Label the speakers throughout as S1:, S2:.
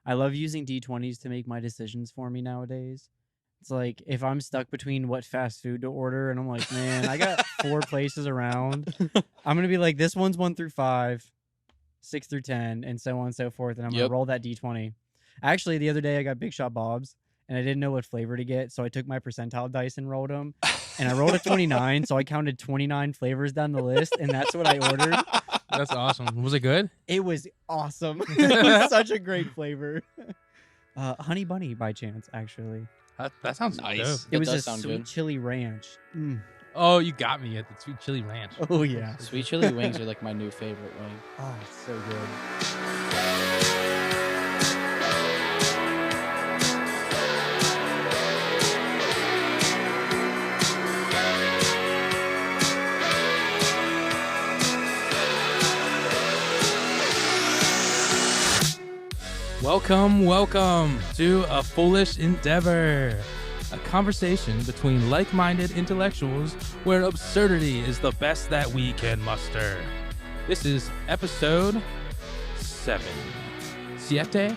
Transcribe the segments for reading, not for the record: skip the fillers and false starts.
S1: I love using D20s to make my decisions for me nowadays. It's like if I'm stuck between what fast food to order and I'm like, man, I got 4 places around. I'm going to be like, this one's 1 through 5, 6 through 10, and so on and so forth. And I'm going to roll that D20. Actually, the other day I got Big Shot Bob's and I didn't know what flavor to get. So I took my percentile dice and rolled them. And I rolled a 29. So I counted 29 flavors down the list. And that's what I ordered.
S2: That's awesome. Was it good?
S1: It was awesome. It was such a great flavor. Honey Bunny by chance, actually.
S2: That sounds
S3: nice.
S2: dope.
S1: It was a sweet chili ranch.
S2: Oh, you got me at the sweet chili ranch.
S1: Oh, yeah.
S3: Sweet chili wings are like my new favorite wing.
S1: Oh, it's so good.
S2: Welcome to A Foolish Endeavor, a conversation between like-minded intellectuals where absurdity is the best that we can muster. This is episode 7. Siete?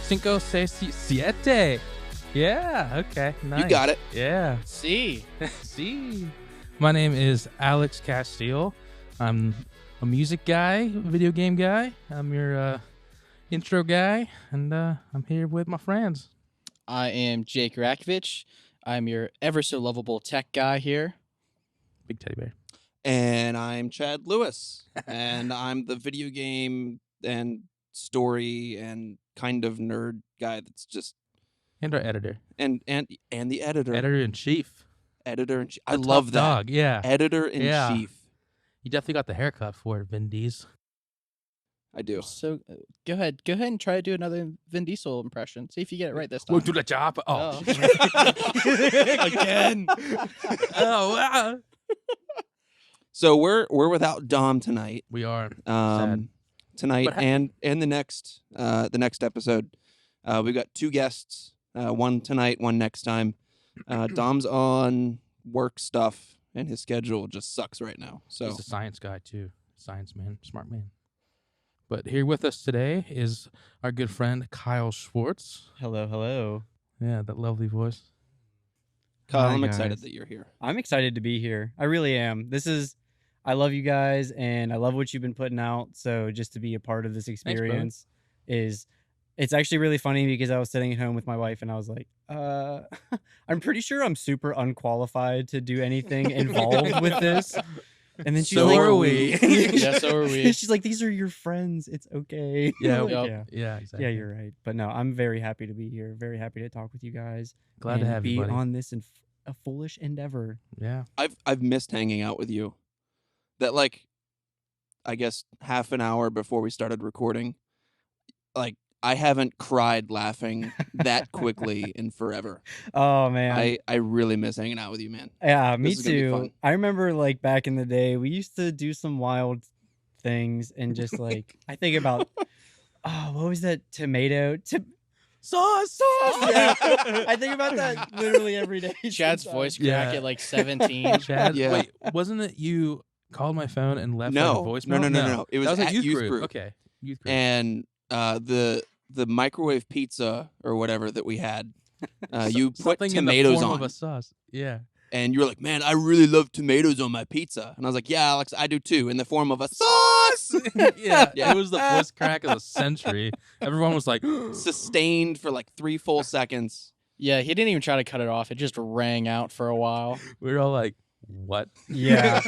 S2: Cinco, seis, siete. Yeah, okay, nice.
S4: You got it.
S2: Yeah.
S3: See.
S2: See. My name is Alex Castile. I'm a music guy, video game guy. I'm your intro guy, and I'm here with my friends.
S3: I am Jake Ratkovich. I'm your ever so lovable tech guy here.
S2: Big teddy bear.
S4: And I'm Chad Lewis, and I'm the video game and story and kind of nerd guy that's just
S2: And our editor.
S4: and the editor.
S2: Editor-in-chief.
S4: Editor-in-chief. I
S2: The
S4: love
S2: top
S4: that.
S2: dog, yeah.
S4: Editor-in-chief.
S2: You definitely got the haircut for it, Vin Diesel.
S4: I do.
S3: So go ahead and try to do another Vin Diesel impression. See if you get it right this time.
S2: We'll do the job. Oh.
S3: Again.
S2: Oh, wow.
S4: So we're without Dom tonight.
S2: We are. Sad.
S4: Tonight
S2: But
S4: and the next episode. We've got 2 guests. One tonight, one next time. Dom's on work stuff, and his schedule just sucks right now. So
S2: He's a science guy, too. Science man. Smart man. But here with us today is our good friend, Kyle Schwartz.
S1: Hello.
S2: Yeah, that lovely voice.
S4: Kyle,
S1: Hi,
S4: I'm
S1: guys.
S4: excited that you're here.
S1: I'm excited to be here. I really am. I love you guys, and I love what you've been putting out. So just to be a part of this experience it's actually really funny because I was sitting at home with my wife, and I was like, I'm pretty sure I'm super unqualified to do anything involved with this. And then she's
S4: So
S1: like,
S4: are we.
S3: Yeah, so are we.
S1: She's like, these are your friends. It's okay.
S2: Yeah,
S1: Like,
S3: Yep.
S2: Yeah, exactly.
S1: Yeah, you're right. But no, I'm very happy to be here. Very happy to talk with you guys.
S2: Glad to
S1: and
S2: have
S1: be
S2: you, buddy.
S1: on this a foolish endeavor.
S2: Yeah.
S4: I've missed hanging out with you. That, like, I guess half an hour before we started recording, like, I haven't cried laughing that quickly in forever.
S1: Oh man.
S4: I really miss hanging out with you, man.
S1: Yeah, me
S4: This is gonna be
S1: too.
S4: fun.
S1: I remember like back in the day, we used to do some wild things and just like I think about what was that tomato sauce? Yeah. I think about that literally every day.
S3: Chad's
S1: sometimes.
S3: voice
S2: Yeah.
S3: crack at like 17.
S2: Chad,
S4: Yeah.
S2: wait, wasn't it you called my phone and left
S4: No.
S2: like a voicemail?
S4: No. It was
S2: that was
S4: at
S2: a
S4: youth group.
S2: Okay, youth group.
S4: And the microwave pizza or whatever that we had, you put
S2: Something
S4: tomatoes
S2: in the form
S4: on.
S2: of a sauce. Yeah.
S4: And you're like, man, I really love tomatoes on my pizza. And I was like, yeah, Alex, I do too, in the form of a sauce.
S2: Yeah,
S4: Yeah.
S2: it was the voice crack of the century. Everyone was like,
S4: Sustained for like 3 full seconds.
S3: Yeah, he didn't even try to cut it off. It just rang out for a while.
S2: we were all like, what?
S1: Yeah.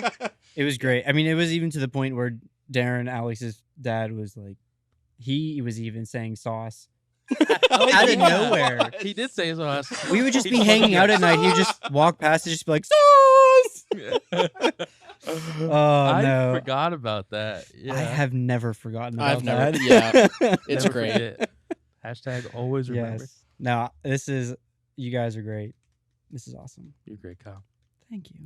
S1: It was great. I mean, it was even to the point where Darren, Alex's dad, was like, he was even saying sauce. Out of nowhere.
S2: He did say sauce.
S1: We would just
S2: He
S1: be
S2: told
S1: hanging
S2: me
S1: out at night. He'd
S2: sauce.
S1: just walk past and just be like, sauce! Oh,
S2: I
S1: no.
S2: forgot about that. Yeah.
S1: I have never forgotten about
S3: I've never-
S1: that.
S3: yeah, it's
S2: Never
S3: great.
S2: forget. Hashtag always remember.
S1: Yes. No, you guys are great. This is awesome.
S2: You're great, Kyle.
S1: Thank you.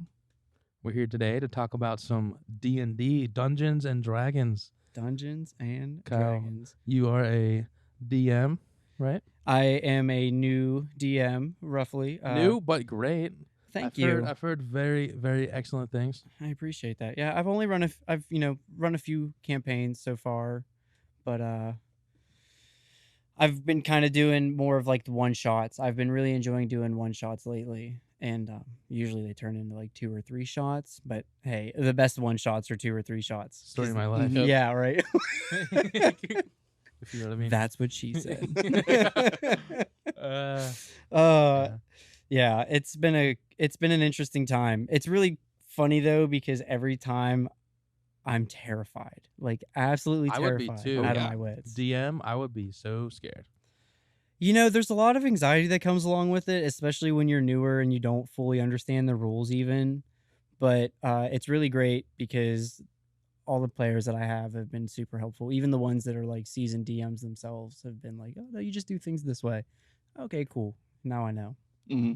S2: We're here today to talk about some D&D, Dungeons and Dragons.
S1: Dungeons and
S2: Kyle.
S1: Dragons.
S2: You are a DM, right?
S1: I am a new DM, roughly.
S2: New, but great.
S1: Thank you.
S2: I've heard very, very excellent things.
S1: I appreciate that. Yeah, I've only run run a few campaigns so far, but I've been kind of doing more of like the one shots. I've been really enjoying doing one shots lately, and usually they turn into like 2 or 3 shots. But hey, the best one shots are 2 or 3 shots.
S2: Story of my life.
S3: Yep.
S1: Yeah, right.
S2: If you know what I mean.
S1: That's what she said.
S2: Yeah.
S1: Yeah, it's been an interesting time. It's really funny though because every time I'm terrified, like absolutely
S2: I would be
S1: terrified
S2: too.
S1: out
S4: Yeah.
S1: of my wits.
S2: DM, I would be so scared.
S1: You know, there's a lot of anxiety that comes along with it, especially when you're newer and you don't fully understand the rules even. But it's really great because all the players that I have been super helpful. Even the ones that are like seasoned DMs themselves have been like, "Oh, no, you just do things this way." Okay, cool. Now I know.
S4: Hmm.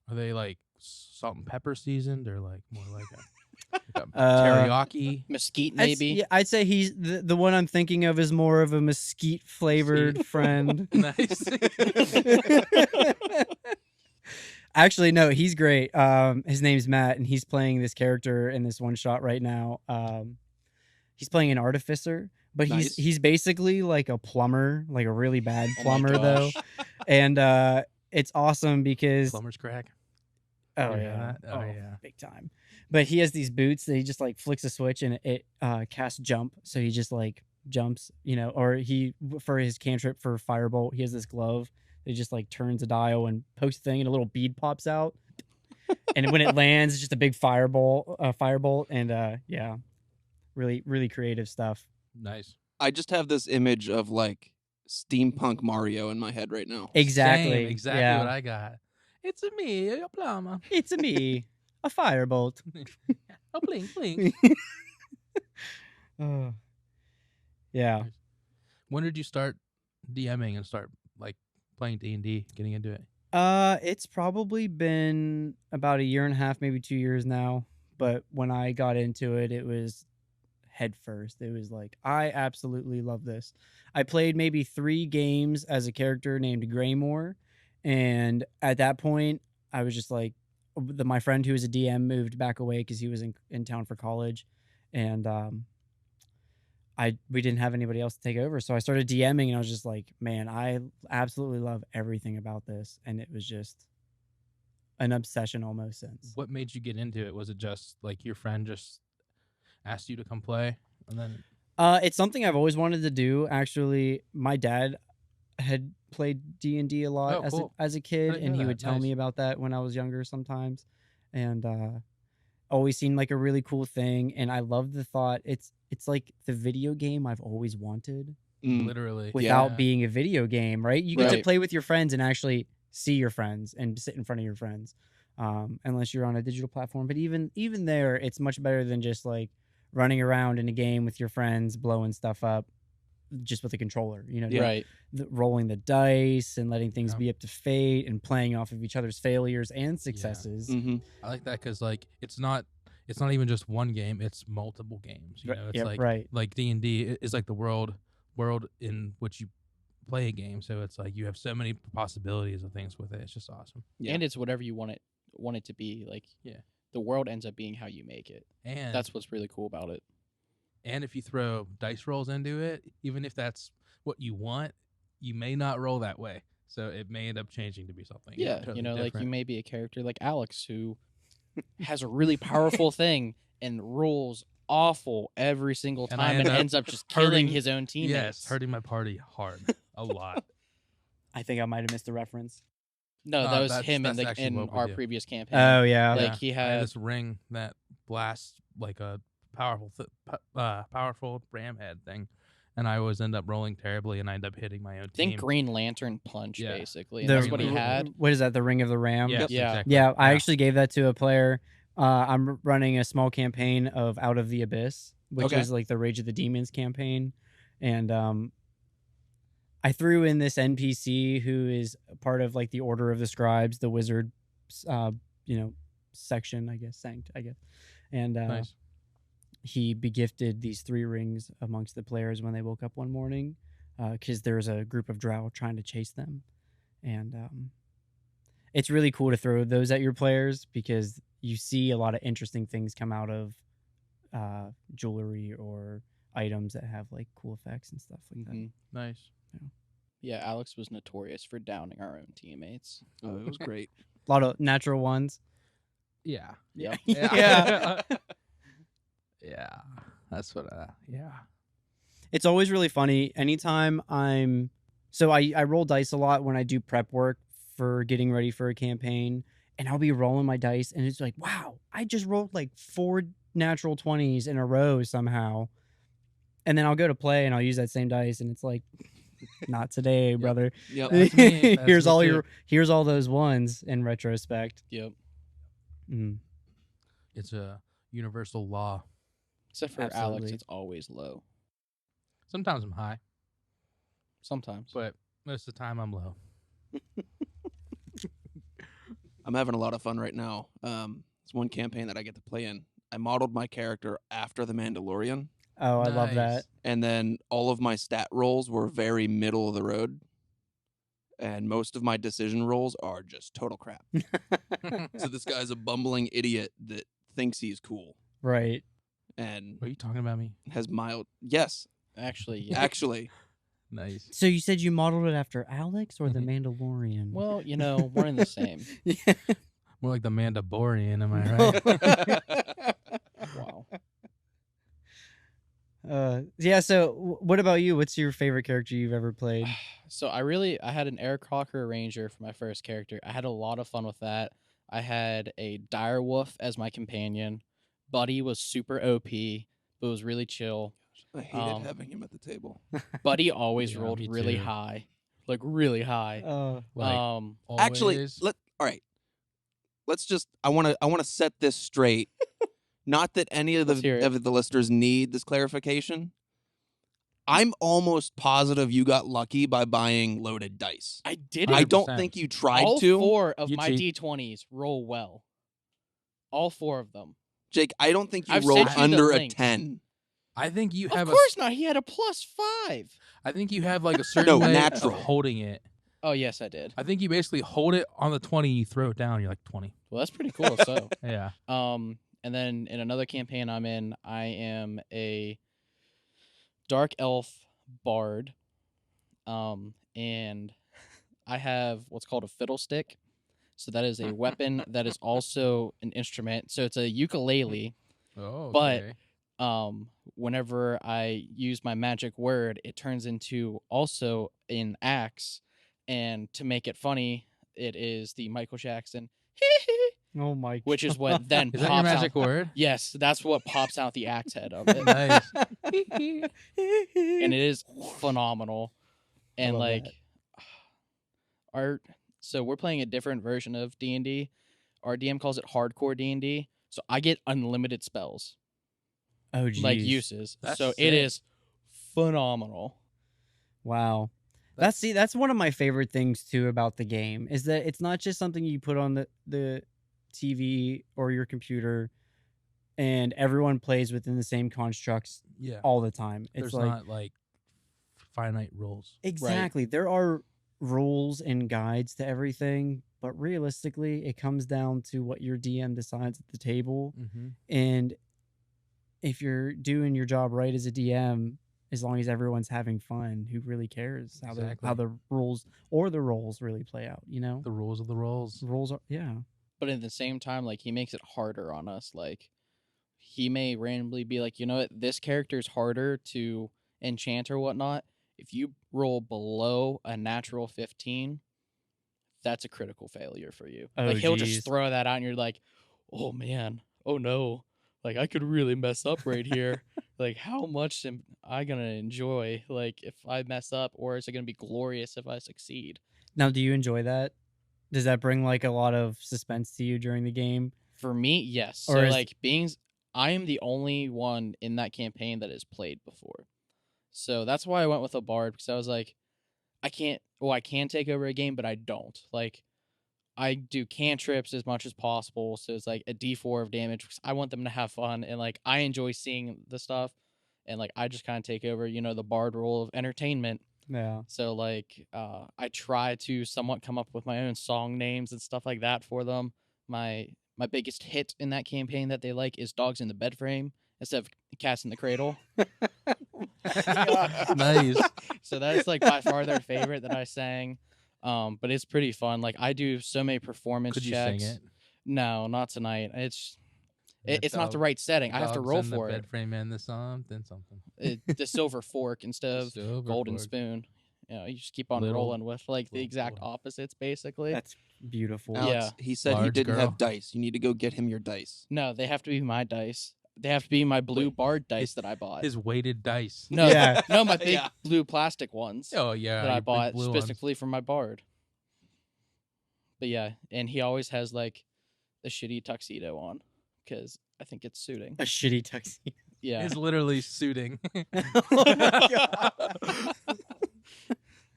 S2: Are they like salt and pepper seasoned or like more like a
S1: Uh,
S2: teriyaki?
S3: Mesquite, maybe.
S1: I'd say he's the one I'm thinking of is more of a mesquite flavored friend.
S2: Nice.
S1: Actually, no, he's great. His name's Matt, and he's playing this character in this one shot right now. He's playing an artificer, but
S4: Nice.
S1: he's basically like a plumber, like a really bad
S3: Oh my
S1: plumber though.
S3: gosh.
S1: And it's awesome because
S2: Plumber's crack.
S1: oh
S2: You know
S1: yeah,
S2: that? Oh, yeah.
S1: big time. But he has these boots that he just like flicks a switch and it casts jump, so he just like jumps, you know, or he for his cantrip for firebolt, he has this glove. It just like turns a dial and pokes the thing, and a little bead pops out. And when it lands, it's just a big firebolt, and yeah, really creative stuff.
S2: Nice.
S4: I just have this image of like steampunk Mario in my head right now.
S1: Exactly,
S2: Same, exactly
S1: yeah.
S2: what I got. It's a me, a plumber.
S1: It's a me, a firebolt.
S2: Oh, blink, blink.
S1: Oh. Yeah.
S2: When did you start DMing and start like playing D&D, getting into it?
S1: It's probably been about 1.5 years, maybe 2 years now. But when I got into it, it was head first. It was like, I absolutely love this. I played maybe 3 games as a character named Greymore. And at that point, I was just like, my friend who was a DM moved back away because he was in town for college. And we didn't have anybody else to take over. So I started DMing and I was just like, man, I absolutely love everything about this. And it was just an obsession almost since.
S2: What made you get into it? Was it just like your friend just asked you to come play? And then
S1: It's something I've always wanted to do. Actually, my dad had played D&D a lot
S2: Oh, cool.
S1: as a
S2: I
S1: kid,
S2: didn't
S1: and
S2: know
S1: he
S2: that.
S1: would tell
S2: Nice.
S1: me about that when I was younger sometimes. And always seemed like a really cool thing. And I love the thought. It's like the video game I've always wanted
S4: Mm.
S2: literally
S1: without
S2: yeah.
S1: being a video game, right? You get to
S3: Right.
S1: play with your friends and actually see your friends and sit in front of your friends. Unless you're on a digital platform. But even there, it's much better than just like running around in a game with your friends, blowing stuff up just with a controller, you know,
S3: Right.
S1: rolling the dice and letting things
S2: Yeah.
S1: be up to fate and playing off of each other's failures and successes.
S4: Hmm.
S2: I like that because like it's not even just one game; it's multiple games. You know, it's
S1: Yep,
S2: like
S1: right.
S2: like D&D is like the world in which you play a game. So it's like you have so many possibilities of things with it. It's just awesome.
S4: Yeah.
S3: And it's whatever you want it to be. Like,
S2: Yeah.
S3: the world ends up being how you make it.
S2: And
S3: That's what's really cool about it.
S2: and if you throw dice rolls into it, even if that's what you want, you may not roll that way. So it may end up changing to be something.
S3: Yeah,
S2: totally
S3: you know, like you
S2: different.
S3: may be a character like Alex who has a really powerful thing and rolls awful every single
S2: And I
S3: time
S2: end
S3: and
S2: up
S3: ends up just killing
S2: hurting-
S3: his own teammates.
S2: Yes, hurting my party hard, a lot.
S1: I think I might have missed the reference.
S3: No, that was
S2: that's-
S3: him
S2: that's
S3: in
S2: actually what we
S3: our
S2: do.
S3: previous campaign.
S1: Oh yeah.
S3: Like,
S2: Yeah.
S3: he
S2: I had
S3: had-
S2: this ring that blasts like a powerful ram head thing, and I always end up rolling terribly, and I end up hitting my own
S3: Think
S2: team.
S3: Green Lantern punch,
S2: Yeah.
S3: basically. And that's what he
S2: Green
S3: had.
S1: What is that? The Ring of the Ram?
S2: Yes,
S3: Yeah.
S2: exactly.
S1: Yeah, I actually gave that to a player. I'm running a small campaign of Out of the Abyss, which
S4: Okay.
S1: is like the Rage of the Demons campaign, and I threw in this NPC who is part of like the Order of the Scribes, the wizard, section, I guess, sanct, I guess, and
S2: Nice.
S1: he begifted these 3 rings amongst the players when they woke up one morning, because there's a group of drow trying to chase them, and it's really cool to throw those at your players because you see a lot of interesting things come out of jewelry or items that have like cool effects and stuff like that.
S3: Mhm.
S2: Nice.
S3: Yeah, Alex was notorious for downing our own teammates.
S4: Oh, it was great.
S1: A lot of natural ones.
S2: Yeah.
S3: Yep.
S1: Yeah.
S2: Yeah. That's what. Yeah.
S1: It's always really funny. Anytime I roll dice a lot when I do prep work for getting ready for a campaign, and I'll be rolling my dice, and it's like, wow, I just rolled like 4 natural 20s in a row somehow. And then I'll go to play and I'll use that same dice, and it's like, not today, brother.
S4: Yep.
S2: That's me. That's
S1: here's
S2: me
S1: all
S2: too.
S1: here's all those ones in retrospect.
S3: Yep.
S1: Mm.
S2: It's a universal law.
S3: Except for Alex,
S1: Absolutely.
S3: it's always low.
S2: Sometimes I'm high,
S3: Sometimes.
S2: but most of the time I'm low.
S4: I'm having a lot of fun right now. It's one campaign that I get to play in. I modeled my character after the Mandalorian,
S1: Oh, I love
S2: Nice.
S1: that.
S4: and then all of my stat rolls were very middle of the road, and most of my decision rolls are just total crap. So this guy's a bumbling idiot that thinks he's cool
S1: Right.
S4: and
S2: Are you talking about me?
S4: has mild. Yes,
S3: Actually, yeah.
S4: actually.
S2: Nice.
S1: So you said you modeled it after Alex or the
S2: Mhm.
S1: Mandalorian?
S3: Well, one and the same.
S1: yeah.
S2: More like the Mandalorian, am I right?
S3: Wow.
S1: Yeah. So what about you? What's your favorite character you've ever played?
S3: So I had an Air Crocker Ranger for my first character. I had a lot of fun with that. I had a Direwolf as my companion. Buddy was super OP, but was really chill.
S4: I hated
S3: Um,
S4: having him at the table.
S3: Buddy always
S2: Yeah,
S3: rolled
S2: me
S3: really
S2: too.
S3: high. Like really high.
S2: Like,
S4: Actually,
S2: always?
S4: all right. Let's just. I want to set this straight. Not that any of
S3: Let's hear it.
S4: the listeners need this clarification. I'm almost positive you got lucky by buying loaded dice.
S3: I did
S4: I
S3: it.
S4: don't
S2: 100%.
S4: think you tried
S3: All
S4: to.
S3: 4 of
S2: You
S3: my
S2: cheat.
S3: D20s roll well. All 4 of them.
S4: Jake, I don't think you
S3: I've
S4: rolled
S3: sent you the
S4: under a
S3: links.
S4: 10.
S2: I think you
S3: Of
S2: have
S3: course not. He had a +5.
S2: I think you have like a certain way
S4: natural.
S2: of holding it.
S3: Oh yes, I did.
S2: I think you basically hold it on the 20 and you throw it down. You're like 20.
S3: Well, that's pretty cool. So,
S2: Yeah.
S3: and then in another campaign I'm in, I am a dark elf bard, and I have what's called a fiddlestick. So that is a weapon that is also an instrument. So it's a ukulele.
S2: Oh,
S3: But-
S2: okay.
S3: Whenever I use my magic word, it turns into also an axe. And to make it funny, it is the Michael Jackson,
S1: Oh my!
S3: which is what then
S2: Is
S3: pops
S2: that your magic
S3: out.
S2: word?
S3: Yes, that's what pops out the axe head of it,
S2: Nice.
S3: and it is phenomenal. And
S1: love
S3: like, so we're playing a different version of D&D. Our DM calls it hardcore D&D. So I get unlimited spells,
S1: Oh geez.
S3: like uses.
S2: That's
S3: so
S2: sick.
S3: it is phenomenal.
S1: Wow. That's one of my favorite things too about the game is that it's not just something you put on the TV or your computer and everyone plays within the same constructs
S2: Yeah.
S1: all the time. It's
S2: There's
S1: like
S2: not like finite rules.
S1: exactly. There are rules and guides to everything, but realistically it comes down to what your DM decides at the table.
S2: Mm-hmm.
S1: And if you're doing your job right as a DM, as long as everyone's having fun, who really cares how
S2: Exactly.
S1: the rules or the roles really play out, you know?
S2: The rules of the roles.
S1: Rules are
S3: But at the same time, like he makes it harder on us. Like he may randomly be like, you know what, this character's harder to enchant or whatnot. If you roll below a natural 15, that's a critical failure for you.
S1: Oh,
S3: like he'll
S1: geez.
S3: just throw that out and you're like, oh man, oh no. Like I could really mess up right here. Like how much am I gonna enjoy like if I mess up, or is it gonna be glorious if I succeed?
S1: Now, do you enjoy that? Does that bring like a lot of suspense to you during the game?
S3: For me, yes.
S1: Or
S3: So
S1: is-
S3: like I am the only one in that campaign that has played before. So that's why I went with a bard, because I was like, I can take over a game, but I don't. Like I do cantrips as much as possible, so it's like a D4 of damage, because I want them to have fun, and like I enjoy seeing the stuff, and like I just kind of take over, the bard role of entertainment.
S1: Yeah.
S3: So like I try to somewhat come up with my own song names and stuff like that for them. My biggest hit in that campaign that they like is Dogs in the Bed Frame instead of Cats in the Cradle.
S2: Nice.
S3: So that's like by far their favorite that I sang. But it's pretty fun. Like I do so many performance
S2: Could you
S3: checks.
S2: sing it?
S3: No, not tonight. It's not the
S2: Dog-
S3: right setting. I have to
S2: dogs
S3: roll
S2: in the
S3: for it.
S2: bed frame and the something.
S3: The silver fork instead of
S2: Silver
S3: golden
S2: fork.
S3: spoon. You just keep on
S2: Little-
S3: rolling with like the
S2: little
S3: exact
S2: boy.
S3: opposites, basically.
S1: That's beautiful.
S4: Alex, he said he
S2: Large
S4: didn't
S2: girl.
S4: have dice. You need to go get him your dice.
S3: No, they have to be my dice. They have to be my blue
S4: Wait,
S3: bard dice that I bought.
S2: His weighted dice.
S3: No,
S1: Yeah.
S3: no, my big
S4: Yeah.
S3: blue plastic ones
S2: Oh yeah.
S3: that
S2: your
S3: I
S2: big
S3: bought
S2: blue ones.
S3: specifically for my bard. But yeah, and he always has like a shitty tuxedo on because I think it's suiting.
S1: A shitty tuxedo.
S3: Yeah,
S2: It's literally suiting.
S1: Oh my God.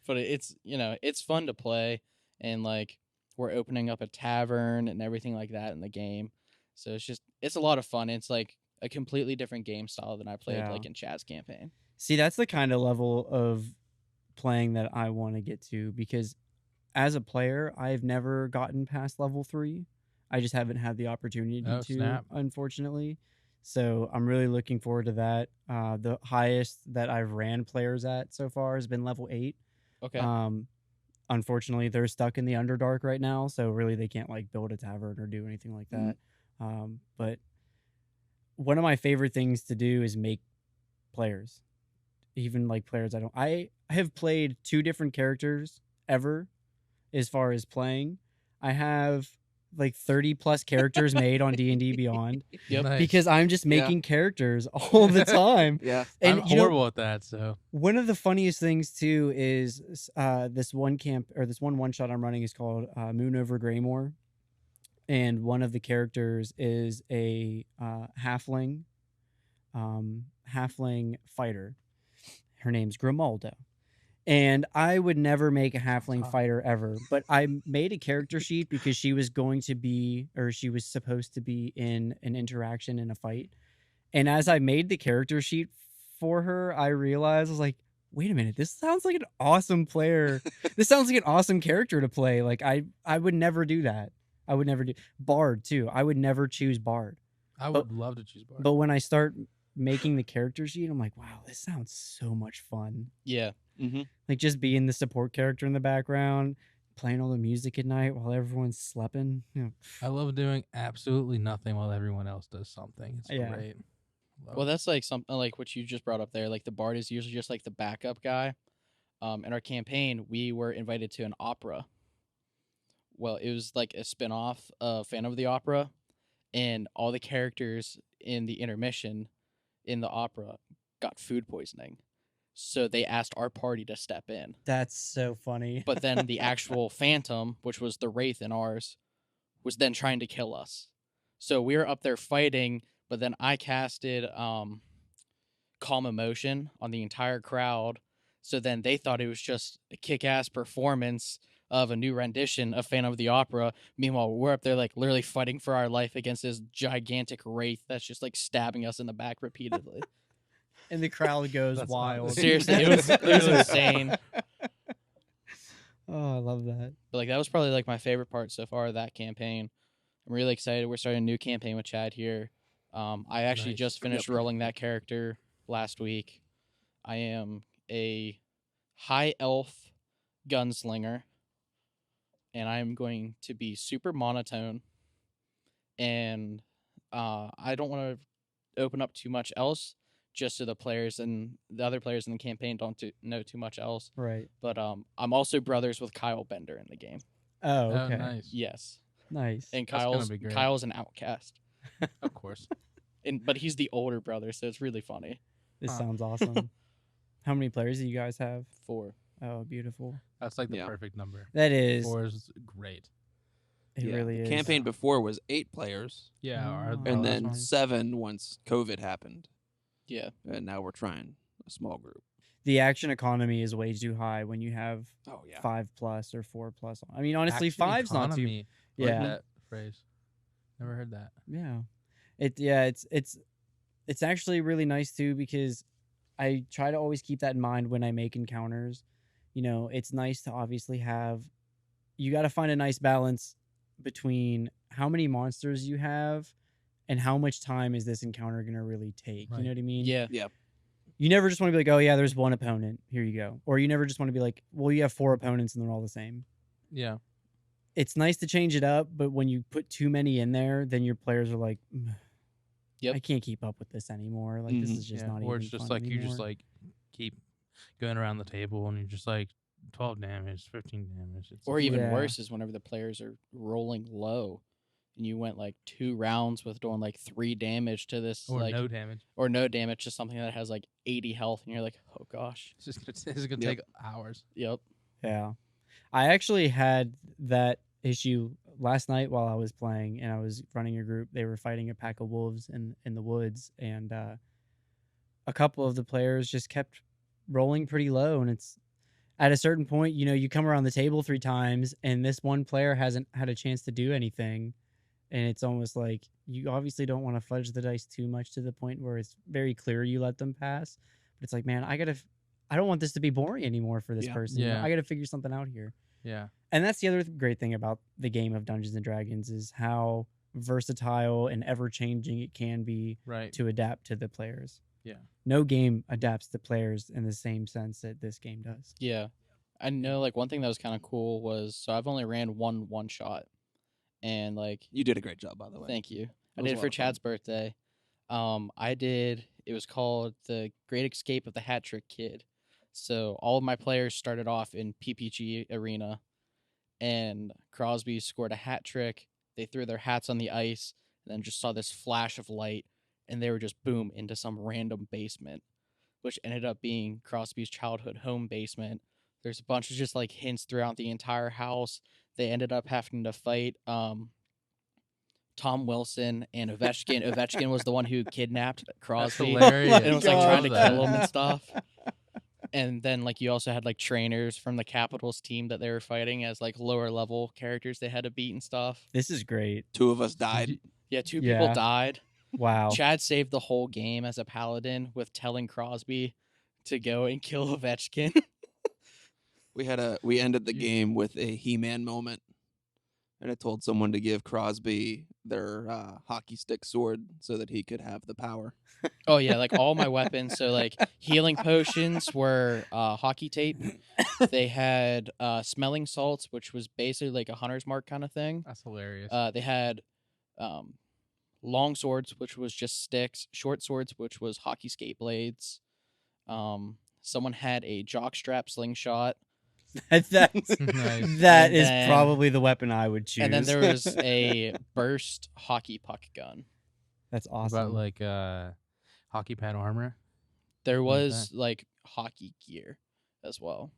S3: but it's it's fun to play, and like we're opening up a tavern and everything like that in the game. So it's a lot of fun. It's like a completely different game style than I played
S1: Yeah.
S3: like in Chad's campaign.
S1: See, that's the kind of level of playing that I want to get to, because as a player, I've never gotten past level 3. I just haven't had the opportunity
S2: Oh,
S1: to,
S2: snap.
S1: unfortunately. So I'm really looking forward to that. The highest that I've ran players at so far has been level 8.
S3: Okay.
S1: Unfortunately, they're stuck in the Underdark right now, so really they can't like build a tavern or do anything like that. But one of my favorite things to do is make players, even like players I have played 2 different characters ever as far as playing. I have like 30 plus characters made on D&D Beyond
S3: Yep.
S2: Nice.
S1: because I'm just
S4: Yeah.
S1: making characters all the time.
S4: Yeah.
S1: And
S2: I'm
S1: you know,
S2: horrible at that. So
S1: one of the funniest things too is this one one shot I'm running is called Moon Over Greymore, and one of the characters is a halfling fighter. Her name's Grimaldo, and I would never make a halfling
S2: tough.
S1: fighter ever, but I made a character sheet because she was supposed to be in an interaction in a fight. And as I made the character sheet for her, I realized, I was like, wait a minute, this sounds like an awesome player. This sounds like an awesome character to play. Like I would never do that. I would never do Bard too. I would never choose Bard.
S2: I would love to choose Bard.
S1: But when I start making the character sheet, I'm like, wow, this sounds so much fun.
S3: Yeah.
S4: Mm-hmm.
S1: Like just being the support character in the background, playing all the music at night while everyone's sleeping. You know,
S2: I love doing absolutely nothing while everyone else does something. It's
S1: Yeah.
S2: great. Love
S3: Well,
S2: it.
S3: that's like something like what you just brought up there. Like the bard is usually just like the backup guy. In our campaign, we were invited to an opera. Well, it was like a spin-off of Phantom of the Opera, and all the characters in the intermission in the opera got food poisoning. So they asked our party to step in.
S1: that's so funny.
S3: But then the actual Phantom, which was the Wraith in ours, was then trying to kill us. So we were up there fighting, but then I casted Calm Emotion on the entire crowd. So then they thought it was just a kick-ass performance of a new rendition of Phantom of the Opera. Meanwhile, we're up there like literally fighting for our life against this gigantic wraith that's just like stabbing us in the back repeatedly.
S1: And the crowd goes
S2: That's
S1: wild.
S2: awesome.
S3: Seriously, it was insane.
S1: Oh, I love that.
S3: But like that was probably like my favorite part so far of that campaign. I'm really excited. We're starting a new campaign with Chad here. I actually
S2: Nice.
S3: just finished rolling that character last week. I am a high elf gunslinger, and I'm going to be super monotone. And I don't want to open up too much else, just so the players and the other players in the campaign don't know too much else.
S1: Right.
S3: But I'm also brothers with Kyle Bender in the game.
S1: Oh,
S2: Oh,
S1: okay.
S2: nice.
S3: Yes,
S1: Nice.
S3: and
S2: That's gonna be great.
S3: Kyle's an outcast,
S2: Of course.
S3: but he's the older brother, so it's really funny.
S1: This
S2: Huh.
S1: sounds awesome. How many players do you guys have?
S3: 4.
S1: Oh, beautiful.
S2: That's like the
S4: Yeah.
S2: perfect number.
S1: That is.
S2: 4 is great.
S1: It
S4: Yeah,
S1: really
S4: the
S1: is.
S4: campaign before was 8 players,
S2: Yeah.
S1: Oh.
S2: our
S4: and
S2: last
S4: then
S2: one.
S4: 7 once COVID happened,
S3: Yeah,
S4: and now we're trying a small group.
S1: The action economy is way too high when you have
S4: Oh yeah.
S1: 5 plus or 4 plus. I mean, honestly,
S2: Action
S1: 5's not too.
S2: economy. I like
S1: Yeah.
S2: that phrase. Never heard that.
S1: Yeah. It's actually really nice too, because I try to always keep that in mind when I make encounters. You know, it's nice to obviously you got to find a nice balance between how many monsters you have and how much time is this encounter going to really take. You
S2: Right.
S1: know what I mean?
S3: yeah,
S4: Yeah.
S1: You never just want to be like, oh yeah, there's one opponent. Here you go. Or you never just want to be like, well, you have 4 opponents and they're all the same.
S2: Yeah.
S1: It's nice to change it up, but when you put too many in there, then your players are like,
S3: Yep.
S1: I can't keep up with this anymore. Like this is just not
S2: Or
S1: even
S2: it's just
S1: fun
S2: like you just
S1: anymore.
S2: like keep going around the table and you're just like 12 damage, 15 damage. It's
S3: Or even
S1: Yeah.
S3: worse is whenever the players are rolling low, and you went like 2 rounds with doing like 3 damage to this,
S2: or
S3: like
S2: no damage.
S3: or no damage to something that has like 80 health, and you're like, oh gosh.
S2: It's gonna
S4: Yep.
S2: take hours.
S3: Yep.
S1: Yeah. I actually had that issue last night while I was playing and I was running a group. They were fighting a pack of wolves in the woods, and a couple of the players just kept rolling pretty low, and it's at a certain point, you come around the table 3 times and this one player hasn't had a chance to do anything, and it's almost like you obviously don't want to fudge the dice too much to the point where it's very clear you let them pass, but it's like, man, I don't want this to be boring anymore for this
S4: Yeah.
S1: person.
S2: Yeah.
S1: I got to figure something out here.
S2: Yeah.
S1: And that's the other great thing about the game of Dungeons and Dragons is how versatile and ever-changing it can be
S2: Right.
S1: to adapt to the players.
S2: Yeah.
S1: No game adapts to players in the same sense that this game does.
S3: Yeah. I know like one thing that was kind of cool was, so I've only ran one shot, and like,
S4: You did a great job, by the way.
S3: thank you. I
S4: was
S3: did
S4: a
S3: it
S4: lot
S3: for
S4: of fun.
S3: Chad's birthday. It was called The Great Escape of the Hat Trick Kid. So all of my players started off in PPG Arena, and Crosby scored a hat trick. They threw their hats on the ice, and then just saw this flash of light, and they were just boom into some random basement, which ended up being Crosby's childhood home basement. There's a bunch of just like hints throughout the entire house. They ended up having to fight Tom Wilson and Ovechkin. Ovechkin was the one who kidnapped Crosby
S2: hilarious.
S3: and was like trying to
S2: Love
S3: kill him
S2: that.
S3: and stuff. And then like you also had like trainers from the Capitals team that they were fighting as like lower level characters they had to beat and stuff.
S1: This is great.
S4: 2 of us died.
S3: Yeah, 2
S1: Yeah.
S3: people died.
S1: Wow.
S3: Chad saved the whole game as a paladin with telling Crosby to go and kill Ovechkin.
S4: We ended the game with a He-Man moment, and I told someone to give Crosby their hockey stick sword so that he could have the power.
S3: Oh yeah, like all my weapons. So like healing potions were hockey tape. They had smelling salts, which was basically like a hunter's mark kind of thing.
S2: That's hilarious.
S3: They had long swords, which was just sticks. Short swords, which was hockey skate blades. Someone had a jockstrap slingshot.
S1: That's,
S2: Nice.
S1: that
S3: And
S1: is
S3: then-
S1: probably the weapon I would choose.
S3: And then there was a burst hockey puck gun.
S1: That's
S2: What
S1: awesome.
S2: about like hockey pad armor?
S3: There
S2: Like
S3: was like hockey gear as well.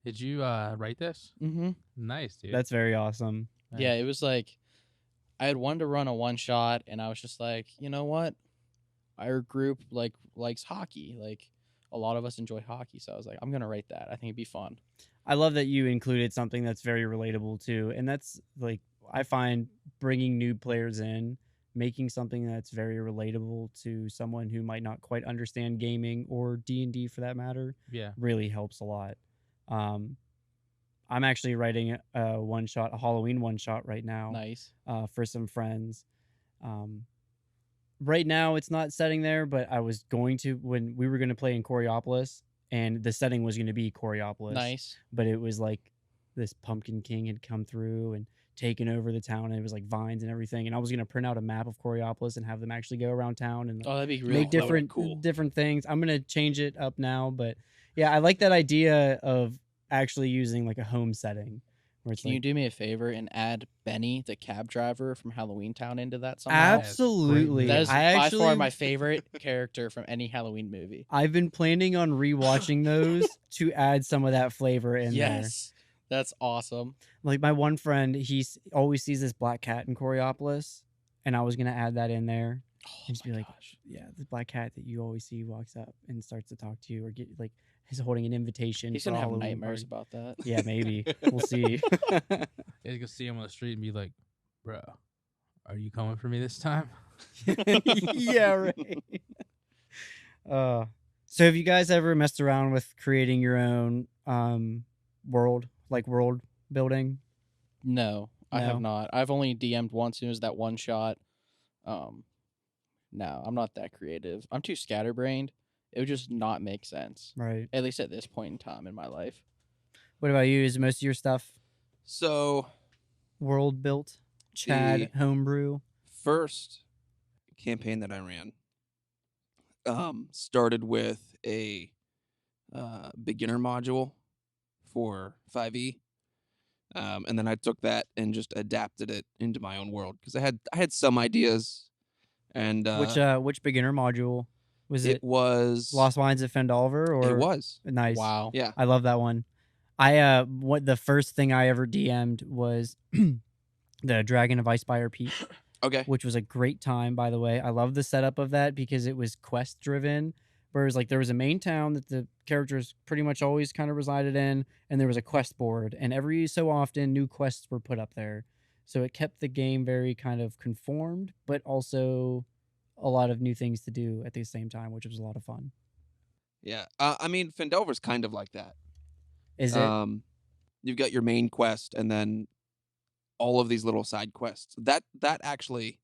S2: Did you write this?
S3: Mm-hmm.
S2: Nice, dude.
S1: That's very awesome.
S2: Nice.
S3: Yeah, it was like I had wanted to run a one shot, and I was just like, you know what? Our group likes hockey. Like a lot of us enjoy hockey, so I was like, I'm gonna write that. I think it'd be fun.
S1: I love that you included something that's very relatable too. And that's like, I find bringing new players in, making something that's very relatable to someone who might not quite understand gaming or D&D for that matter
S2: Yeah.
S1: really helps a lot. I'm actually writing a Halloween one shot right now.
S3: Nice.
S1: For some friends. Right now it's not setting there, but I was going to when we were going to play in Coriopolis, and the setting was going to be Coriopolis.
S3: Nice.
S1: But it was like this Pumpkin King had come through and taken over the town, and it was like vines and everything. And I was going to print out a map of Coriopolis and have them actually go around town and
S3: Oh, that'd be really
S1: make
S3: cool.
S1: different things. I'm going to change it up now, but yeah, I like that idea of actually using like a home setting where it's
S3: Can you
S1: like,
S3: do me a favor and add Benny, the cab driver from Halloween Town, into that somehow?
S1: absolutely.
S3: That is
S1: I
S3: by
S1: actually
S3: far my favorite character from any Halloween movie.
S1: I've been planning on rewatching those to add some of that flavor in there.
S3: Yes, that's awesome.
S1: Like my one friend, always sees this black cat in Coriopolis, and I was gonna add that in there.
S3: Oh
S1: And just
S3: my
S1: be like,
S3: gosh.
S1: yeah, the black cat that you always see walks up and starts to talk to you or get like he's holding an invitation.
S3: He's
S1: for
S3: gonna
S1: a
S3: have
S1: Halloween
S3: nightmares
S1: party.
S3: about that.
S1: Yeah, maybe we'll see.
S2: You can see him on the street and be like, "Bro, are you coming for me this time?"
S1: Yeah, right. So have you guys ever messed around with creating your own world building?
S3: No, I
S1: No?
S3: have not. I've only DM'd once, and it was that one shot. No, I'm not that creative. I'm too scatterbrained. It would just not make sense.
S1: Right.
S3: At least at this point in time in my life.
S1: What about you? Is most of your stuff
S4: So
S1: world built? Chad homebrew?
S4: first campaign that I ran started with a beginner module for 5e. And then I took that and just adapted it into my own world because I had some ideas. And
S1: Which beginner module was it?
S4: it was
S1: Lost Mines at Fendalver, or
S4: It was.
S1: nice.
S3: Wow.
S4: Yeah.
S1: I love that one. What the first thing I ever DM'd was the Dragon of Icefire Peak,
S4: Okay.
S1: which was a great time, by the way. I love the setup of that because it was quest driven. Whereas like there was a main town that the characters pretty much always kind of resided in, and there was a quest board, and every so often new quests were put up there. So it kept the game very kind of conformed, but also a lot of new things to do at the same time, which was a lot of fun.
S4: Yeah. I mean, Fendelver's kind of like that.
S1: Is it?
S4: You've got your main quest and then all of these little side quests. That actually,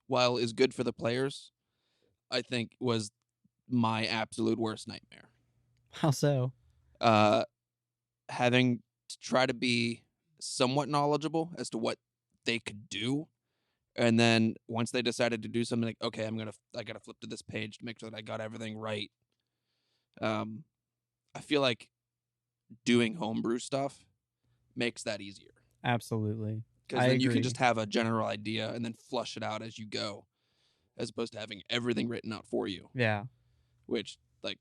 S4: while is good for the players, I think was my absolute worst nightmare.
S1: How so?
S4: Having to try to be somewhat knowledgeable as to what they could do, and then once they decided to do something, like, okay, I gotta flip to this page to make sure that I got everything right. I feel like doing homebrew stuff makes that easier
S1: Absolutely.
S4: because
S1: I
S4: then you
S1: agree.
S4: can just have a general idea and then flush it out as you go, as opposed to having everything written out for you.
S1: Yeah.
S4: Which, like,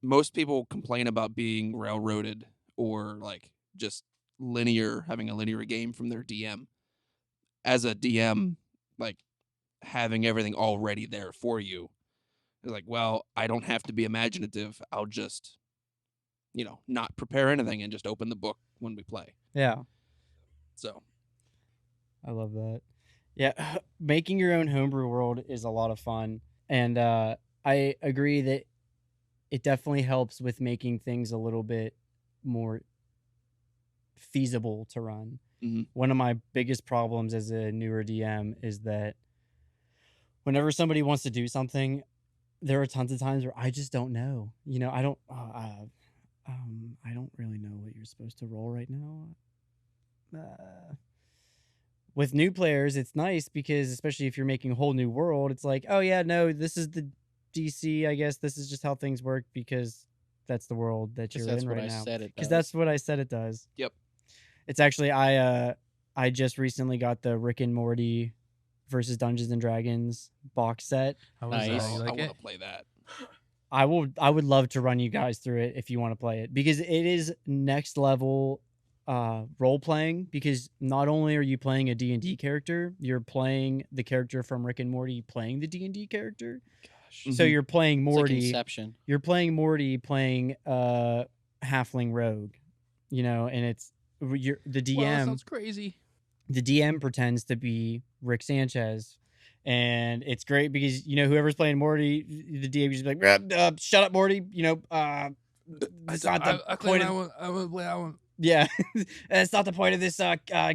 S4: most people complain about being railroaded or like just having a linear game from their DM. As a DM, like, having everything already there for you is like, well, I don't have to be imaginative. I'll just, not prepare anything and just open the book when we play.
S1: Yeah.
S4: So,
S1: I love that. Yeah. Making your own homebrew world is a lot of fun. And I agree that it definitely helps with making things a little bit more feasible to run.
S4: Mhm.
S1: One of my biggest problems as a newer DM is that whenever somebody wants to do something, there are tons of times where I just don't know. I don't really know what you're supposed to roll right now. With new players, it's nice because especially if you're making a whole new world, it's like, oh yeah, no, this is the DC. I guess this is just how things work because that's the world that you're
S3: That's
S1: in
S3: what
S1: right
S3: I
S1: now.
S3: said it
S1: Because
S3: does.
S1: that's what I said it does.
S4: Yep.
S1: It's actually I just recently got the Rick and Morty versus Dungeons and Dragons box set.
S2: How was
S3: Nice.
S2: that? You
S4: I
S2: like
S4: want
S2: it?
S4: to play that.
S1: I would love to run you guys through it if you want to play it because it is next level role playing, because not only are you playing a D&D character, you're playing the character from Rick and Morty playing the D&D character.
S3: Gosh.
S1: So
S4: Mhm.
S1: you're playing
S3: It's like
S1: Morty.
S3: Inception.
S1: You're playing Morty playing halfling rogue, and it's the DM.
S2: Well, that sounds crazy.
S1: The DM pretends to be Rick Sanchez, and it's great because whoever's playing Morty, the DM is just like, "Shut up, Morty." It's not the
S2: I
S1: point.
S2: I want to play that one.
S1: Yeah, it's not the point of this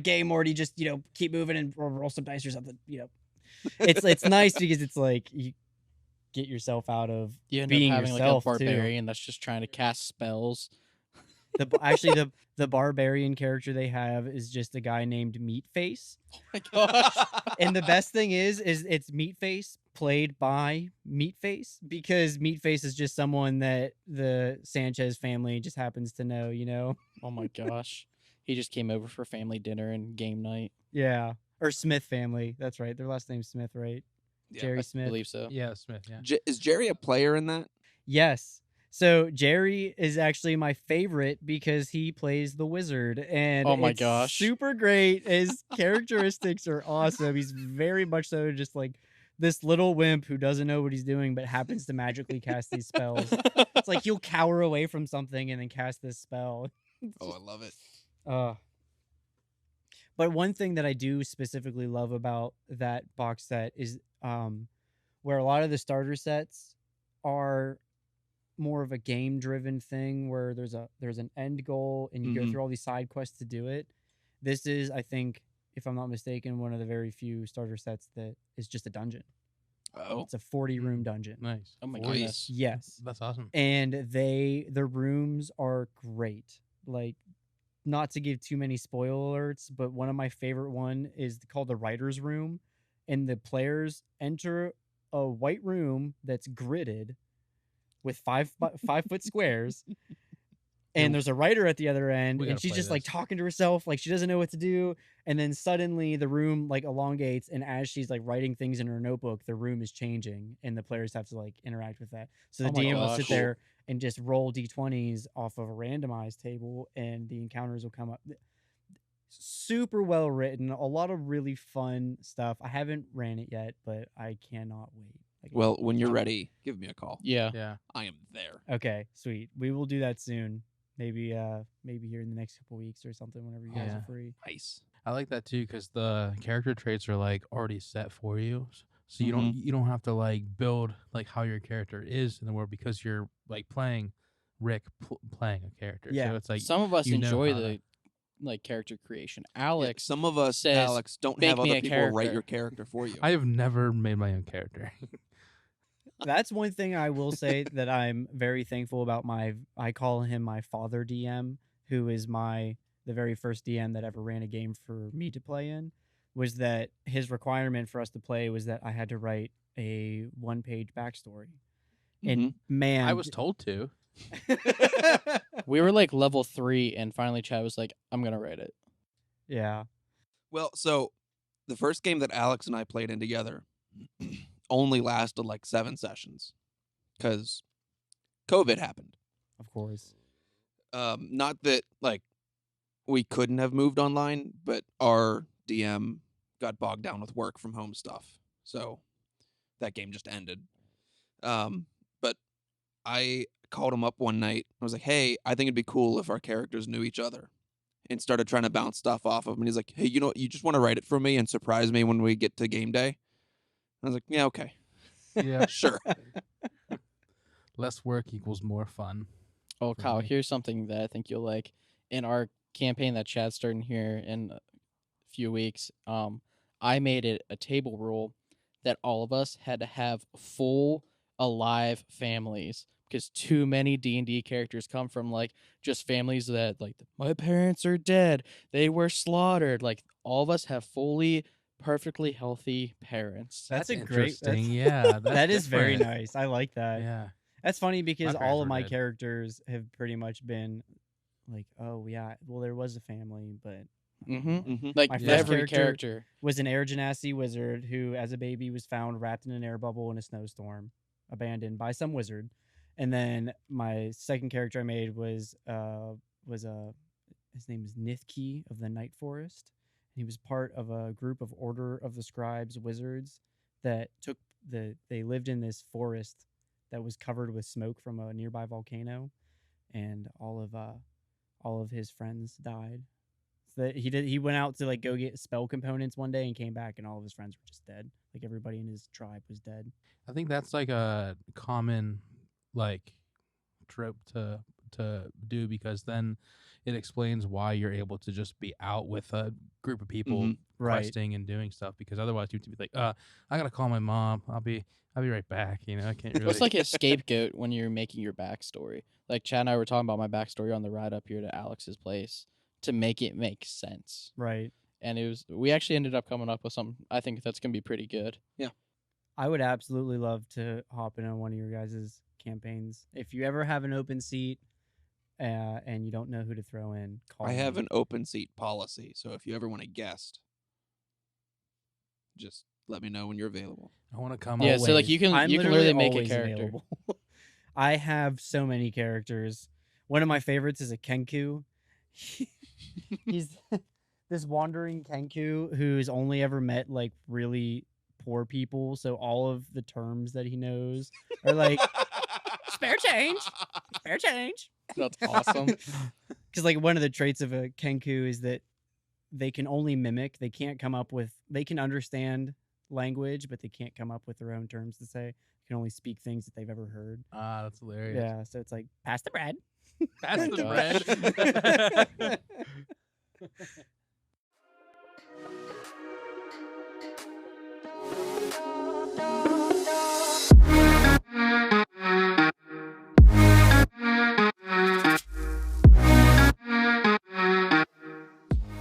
S1: game, Morty. Just keep moving and roll some dice or something. It's nice because it's like you get yourself out of
S3: You end
S1: being
S3: up having
S1: yourself
S3: like a
S1: too.
S3: barbarian that's just trying to cast spells.
S1: The barbarian character they have is just a guy named Meatface.
S3: Oh my gosh.
S1: And the best thing is it's Meatface played by Meatface, because Meatface is just someone that the Sanchez family just happens to know.
S3: Oh my gosh. He just came over for family dinner and game night.
S1: Yeah. Or Smith family. That's right. Their last name's Smith, right?
S4: Yeah.
S1: Jerry
S3: I
S1: Smith.
S3: believe so.
S2: Yeah, Smith. Yeah.
S4: Is Jerry a player in that?
S1: Yes. So Jerry is actually my favorite because he plays the wizard, and
S3: Oh my
S1: it's
S3: gosh.
S1: super great. His characteristics are awesome. He's very much so just like this little wimp who doesn't know what he's doing but happens to magically cast these spells. It's like you'll cower away from something and then cast this spell.
S4: Oh, I love it.
S1: But one thing that I do specifically love about that box set is where a lot of the starter sets are more of a game driven thing where there's an end goal and you go
S4: Mhm.
S1: through all these side quests to do it. This is, I think, if I'm not mistaken, one of the very few starter sets that is just a dungeon.
S4: Oh,
S1: It's a 40-room dungeon.
S2: Nice.
S3: Oh my
S2: 40.
S3: goodness.
S1: Yes.
S2: That's awesome.
S1: And the rooms are great. Like, not to give too many spoil alerts, but one of my favorite one is called the writer's room, and the players enter a white room that's gridded with 5-foot squares. And there's a writer at the other end,
S2: We
S1: and
S2: gotta
S1: she's
S2: play
S1: just like
S2: this.
S1: talking to herself, like she doesn't know what to do. And then suddenly the room like elongates, and as she's like writing things in her notebook, the room is changing, and the players have to like interact with that. So the
S3: Oh my
S1: DM will sit
S3: gosh.
S1: there and just roll d20s off of a randomized table, and the encounters will come up. Super well written, a lot of really fun stuff. I haven't ran it yet, but I cannot wait. Like,
S4: well, when you're ready, give me a call.
S3: Yeah.
S2: Yeah.
S4: I am there.
S1: okay, sweet. We will do that soon. Maybe here in the next couple weeks or something whenever you guys
S2: Yeah.
S1: are free.
S4: Nice.
S2: I like that too because the character traits are like already set for you, so you don't have to like build like how your character is in the world because you're like playing Rick playing a character.
S1: Yeah.
S2: So it's like
S3: Some of us
S2: you know
S3: enjoy
S2: how to-
S3: the like character creation.
S4: Yeah,
S3: Alex,
S4: some of us,
S3: says,
S4: Alex, don't
S3: "Make
S4: have
S3: me
S4: other
S3: a
S4: people write
S3: character."
S4: your character for you.
S2: I have never made my own character.
S1: That's one thing I will say that I'm very thankful about I call him my father DM, who is the very first DM that ever ran a game for me to play in, was that his requirement for us to play was that I had to write a 1-page backstory. And man,
S2: I was told to.
S3: we were like level 3, and finally Chad was like, "I'm gonna write it."
S1: yeah.
S4: Well, so the first game that Alex and I played in together only lasted like 7 sessions because COVID happened.
S1: Of course.
S4: Not that like we couldn't have moved online, but our DM got bogged down with work from home stuff, so that game just ended. But I called him up one night. I was like, "Hey, I think it'd be cool if our characters knew each other," and started trying to bounce stuff off of him. And he's like, "Hey, you know what? You just want to write it for me and surprise me when we get to game day?" I was like, "Yeah, okay,
S2: Yeah.
S4: sure."
S2: Less work equals more fun.
S3: Oh,
S2: For
S3: Kyle,
S2: me.
S3: here's something that I think you'll like. In our campaign that Chad's starting here in a few weeks, I made it a table rule that all of us had to have full alive families because too many D&D characters come from like just families that like my parents are dead, they were slaughtered. Like all of us have fully perfectly healthy parents.
S1: That's a great
S2: interesting. Yeah,
S1: that is very
S2: different.
S1: nice. I like that.
S2: Yeah.
S1: That's funny because
S2: parents
S1: all of
S2: were
S1: my
S2: dead.
S1: characters have pretty much been like, oh yeah, well there was a family, but
S3: Mm-hmm. Like
S1: My
S2: first
S3: every
S1: character-
S3: character.
S1: was an air genasi wizard who, as a baby, was found wrapped in an air bubble in a snowstorm, abandoned by some wizard. And then my second character I made was his name is Nithki of the Night Forest. He was part of a group of Order of the Scribes wizards that they lived in this forest that was covered with smoke from a nearby volcano, and all of his friends died. So that he went out to like go get spell components one day and came back, and all of his friends were just dead. Like everybody in his tribe was dead.
S2: I think that's like a common like trope to do because then it explains why you're able to just be out with a group of people
S1: Right.
S2: questing and doing stuff because otherwise you'd be like, I gotta call my mom. I'll be right back. You know, I can't really.
S3: It's like a scapegoat when you're making your backstory. Like Chad and I were talking about my backstory on the ride up here to Alex's place to make it make sense.
S1: Right.
S3: And we actually ended up coming up with something I think that's gonna be pretty good.
S1: I would absolutely love to hop in on one of your guys' campaigns. If you ever have an open seat and you don't know who to throw in, call
S4: I have
S1: me.
S4: an open seat policy, so if you ever want a guest, just let me know when you're available.
S2: I want to come.
S3: Yeah, so, like,
S1: Always.
S3: you can-
S1: I'm
S3: you can literally make a
S1: always
S3: character.
S1: available. I have so many characters. One of my favorites is a Kenku. He's this wandering Kenku who's only ever met like really poor people, so all of the terms that he knows are like spare change.
S3: That's awesome.
S1: Because like one of the traits of a Kenku is that they can only mimic. They can't come up with. They can understand language, but they can't come up with their own terms to say. They can only speak things that they've ever heard.
S2: That's hilarious.
S1: Yeah, so it's like pass the bread.
S2: That's
S3: Oh
S2: the
S3: my
S2: bread.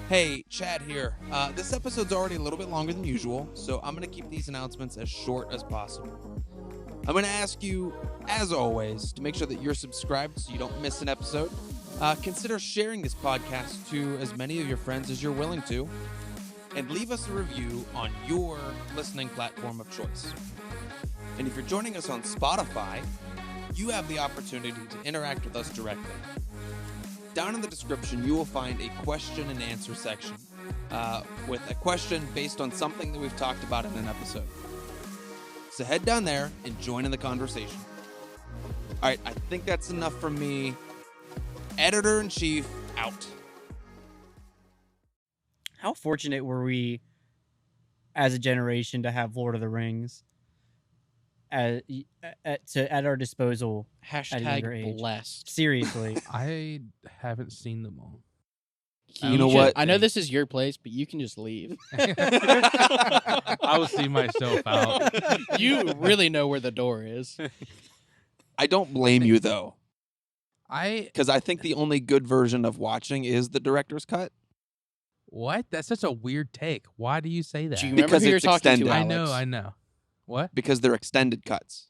S4: Hey, Chad here. This episode's already a little bit longer than usual, so I'm going to keep these announcements as short as possible. I'm going to ask you, as always, to make sure that you're subscribed so you don't miss an episode. Consider sharing this podcast to as many of your friends as you're willing to, and leave us a review on your listening platform of choice. And if you're joining us on Spotify, you have the opportunity to interact with us directly. Down in the description, you will find a question and answer section with a question based on something that we've talked about in an episode. So head down there and join in the conversation. All right, I think that's enough from me. Editor-in-Chief, out.
S1: How fortunate were we as a generation to have Lord of the Rings at our disposal at a younger age?
S3: Blessed.
S1: Seriously.
S2: I haven't seen them all.
S4: You know what?
S3: I know this is your place, but you can just leave.
S2: I will see myself out.
S3: You really know where the door is.
S4: I don't blame you, though,
S2: I
S4: because I think the only good version of watching is the director's cut.
S2: What? That's such a weird take. Why do you say that?
S3: Do you remember
S4: Because
S3: who you're
S4: it's
S3: talking
S4: extended.
S3: to,
S2: I
S3: Alex?
S2: know. What?
S4: Because they're extended cuts.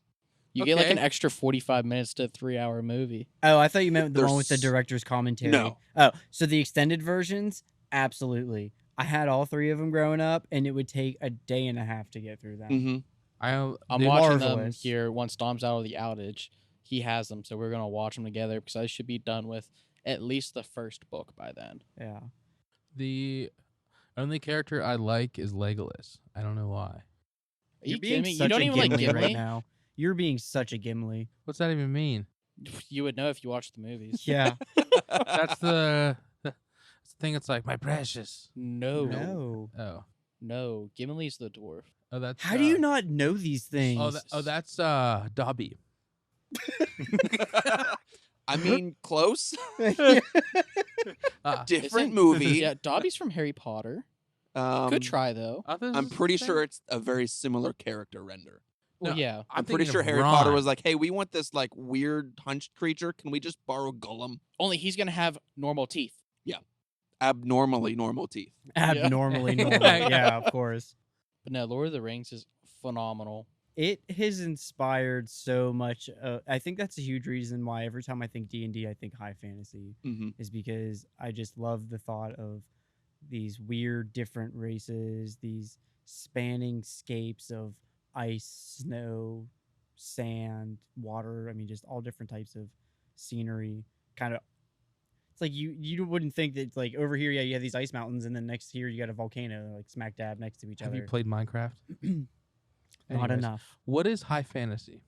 S3: You get like
S2: Okay.
S3: an extra 45 minutes to a 3-hour movie.
S1: Oh, I thought you meant the
S4: There's-
S1: one with the director's commentary.
S4: No.
S1: Oh, so the extended versions? Absolutely. I had all 3 of them growing up, and it would take a day and a half to get through them.
S4: Mm-hmm.
S3: I'm
S2: the-
S3: watching them
S1: Marvelous.
S3: here once Dom's out of the outage. He has them, so we're going to watch them together because I should be done with at least the first book by then.
S1: Yeah.
S2: The only character I like is Legolas. I don't know why.
S3: Are
S1: You're
S3: you
S1: being
S3: kidding me? You
S1: such
S3: don't
S1: a
S3: even like
S1: Gimli
S3: Gimli?
S1: right now. You're being such a Gimli.
S2: What's that even mean?
S3: You would know if you watched the movies.
S1: Yeah.
S2: That's the thing. It's like my precious.
S3: No.
S1: No.
S2: Oh,
S3: Gimli's the dwarf.
S2: oh, that's.
S1: How do you not know these things?
S2: That's Dobby.
S4: I mean, close.
S2: Ah,
S4: Different
S3: Isn't-
S4: movie.
S3: Yeah, Dobby's from Harry Potter. Good try, though.
S2: others
S4: I'm
S2: is
S4: pretty
S2: the
S4: sure
S2: same?
S4: it's a very similar character render.
S3: Well,
S2: No,
S3: yeah.
S4: I'm pretty
S2: thinking
S4: sure
S2: of
S4: Harry
S2: Ron.
S4: Potter was like, hey, we want this like weird hunched creature. Can we just borrow Gollum?
S3: Only he's going to have normal teeth.
S4: Abnormally normal teeth.
S1: Abnormally
S2: Yeah.
S1: normal. Yeah, of course.
S3: But no, Lord of the Rings is phenomenal.
S1: It has inspired so much. I think that's a huge reason why every time I think D&D, I think high fantasy,
S4: Mm-hmm.
S1: is because I just love the thought of these weird different races, these spanning scapes of ice, snow, sand, water. I mean, just all different types of scenery. Kind of, it's like you wouldn't think that, like, over here, yeah, you have these ice mountains, and then next here you got a volcano, like smack dab next to each
S2: Have
S1: other.
S2: you played Minecraft?
S1: Not
S2: Anyways,
S1: enough.
S2: What is high fantasy?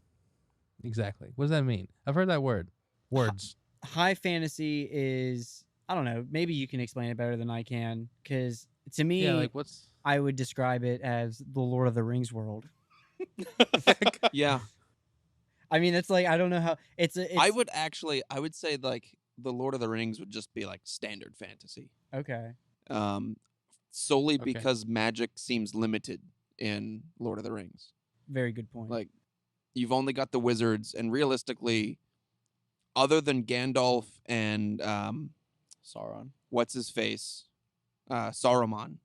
S2: Exactly. What does that mean? I've heard that word. Words.
S1: High fantasy is, I don't know, maybe you can explain it better than I can, because to me,
S2: Yeah, like what's
S1: I would describe it as the Lord of the Rings world.
S4: Yeah.
S1: I mean, it's like, I don't know how it's
S4: I would say like the Lord of the Rings would just be like standard fantasy.
S1: okay.
S4: Solely
S2: Okay.
S4: because magic seems limited in Lord of the Rings.
S1: Very good point.
S4: Like, you've only got the wizards, and realistically, other than Gandalf and
S3: Sauron.
S4: what's his face, Saruman,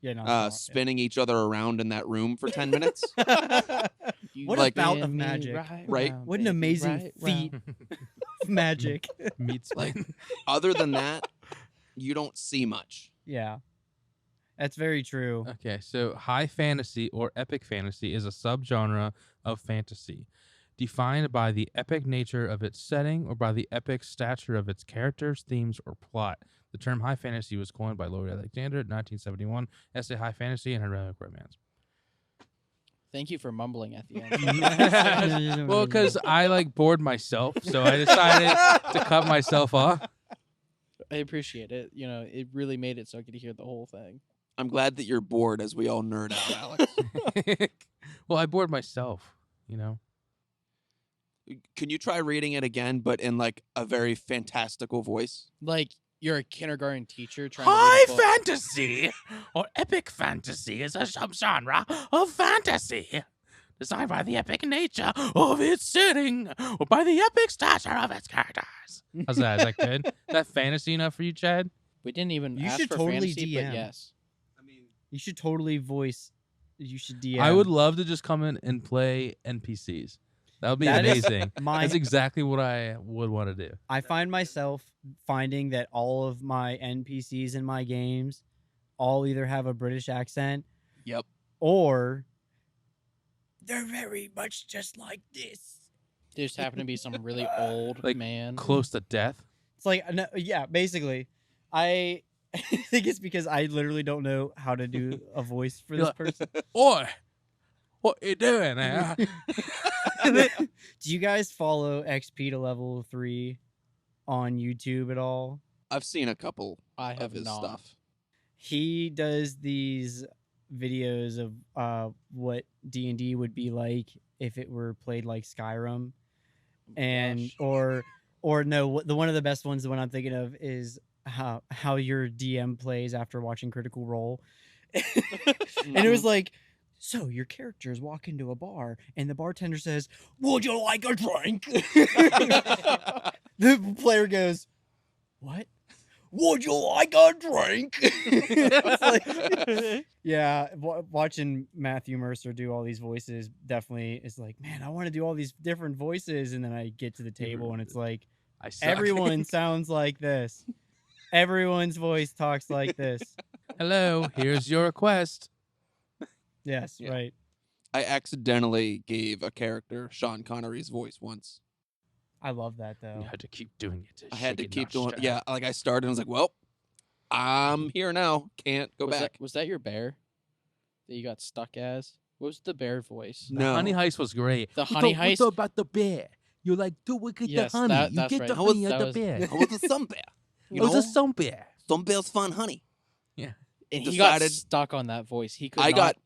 S1: yeah, no,
S4: spinning each other around in that room for 10 minutes.
S1: What
S4: like-
S1: a bout of magic.
S4: Right?
S1: What an amazing feat of magic.
S2: meat
S4: Like-
S2: spin?
S4: Other than that, you don't see much.
S1: Yeah, that's very true.
S2: Okay, so high fantasy or epic fantasy is a subgenre of fantasy, defined by the epic nature of its setting or by the epic stature of its characters, themes, or plot. The term high fantasy was coined by Lord Alexander in 1971, essay High Fantasy and Heroic Romance.
S3: Thank you for mumbling at the end.
S2: Well, because I like bored myself, so I decided to cut myself off.
S3: I appreciate it. You know, it really made it so I could hear the whole thing.
S4: I'm glad that you're bored as we all nerd out, Alex.
S2: Well, I bored myself, you know.
S4: Can you try reading it again, but in like a very fantastical voice?
S3: Like, you're a kindergarten teacher trying to read a book.
S2: fantasy or epic fantasy is a subgenre of fantasy designed by the epic nature of its setting or by the epic stature of its characters. How's that? Is that good? Is that fantasy enough for you, Chad?
S3: We didn't even
S1: You
S3: ask
S1: should
S3: for
S1: totally
S3: fantasy,
S1: DM.
S3: but yes.
S4: I mean,
S1: You should totally voice. You should DM.
S2: I would love to just come in and play NPCs. That would be
S1: That is
S2: amazing.
S1: my.
S2: That's exactly what I would want to do.
S1: I find myself finding that all of my NPCs in my games all either have a British accent
S4: yep.
S1: or they're very much just like this.
S3: They just happen to be some really old
S2: Like,
S3: man.
S2: Close to death.
S1: It's like, no, yeah, basically. I think it's because I literally don't know how to do a voice for this
S2: Yeah.
S1: person.
S2: Oi, what you doing there?
S1: Do you guys follow XP to level 3 on YouTube at all?
S3: Uh,
S4: I've seen a couple
S3: I
S4: of
S3: have
S4: his
S3: not.
S4: stuff.
S1: He does these videos of what D&D would be like if it were played like Skyrim. And
S3: Gosh.
S1: or no, the one of the best ones, the one I'm thinking of is how your DM plays after watching Critical Role. And it was like, so your characters walk into a bar and the bartender says, "Would you like a drink?" The player goes, "What? Would you like a drink?" It's like, yeah, watching Matthew Mercer do all these voices definitely is like, man, I want to do all these different voices. And then I get to the table and it's like,
S2: I suck.
S1: everyone sounds like this. Everyone's voice talks like this.
S2: Hello, here's your request.
S1: Yes,
S4: Yeah.
S1: right.
S4: I accidentally gave a character Sean Connery's voice once.
S1: I love that though.
S2: You had to keep doing it.
S4: I had to
S2: Shake it,
S4: keep
S2: not
S4: doing.
S2: stir.
S4: Yeah, like I started and I was like, well, I'm here now. Can't go back.
S3: Was that your bear that you got stuck as? What was the bear voice?
S2: The
S4: No.
S2: honey heist was great.
S3: The honey
S2: What's
S3: heist.
S2: about the bear? You're like, dude, we get
S3: Yes,
S2: the honey.
S3: that-
S2: you
S3: that's
S2: get
S3: right.
S2: the
S3: That was-
S2: honey
S3: that
S2: out the
S3: was-
S2: bear.
S4: I was a sun bear. You
S2: It was
S4: know?
S2: a sun bear.
S4: Some bears find honey.
S3: And he got
S4: decided-
S3: stuck on that voice. He could
S4: I
S3: not
S4: got-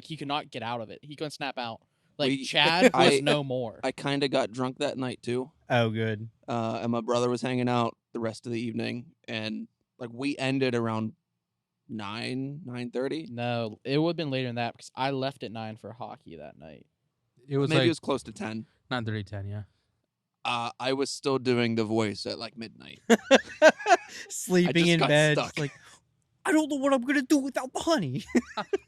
S3: he could not get out of it. He couldn't snap out. Like
S4: We-
S3: Chad
S4: I-
S3: was no more.
S4: I kind of got drunk that night too.
S1: Oh, good.
S4: And my brother was hanging out the rest of the evening, and like we ended around 9:30.
S3: No, it would have been later than that because I left at 9 for hockey that night.
S2: It was
S4: Maybe
S2: like
S4: it was close to 10.
S2: 9:30, 10, yeah.
S4: I was still doing the voice at like midnight.
S1: Sleeping
S4: just
S1: in
S4: got
S1: bed.
S4: stuck.
S1: It's like, I don't know what I'm gonna do without the honey.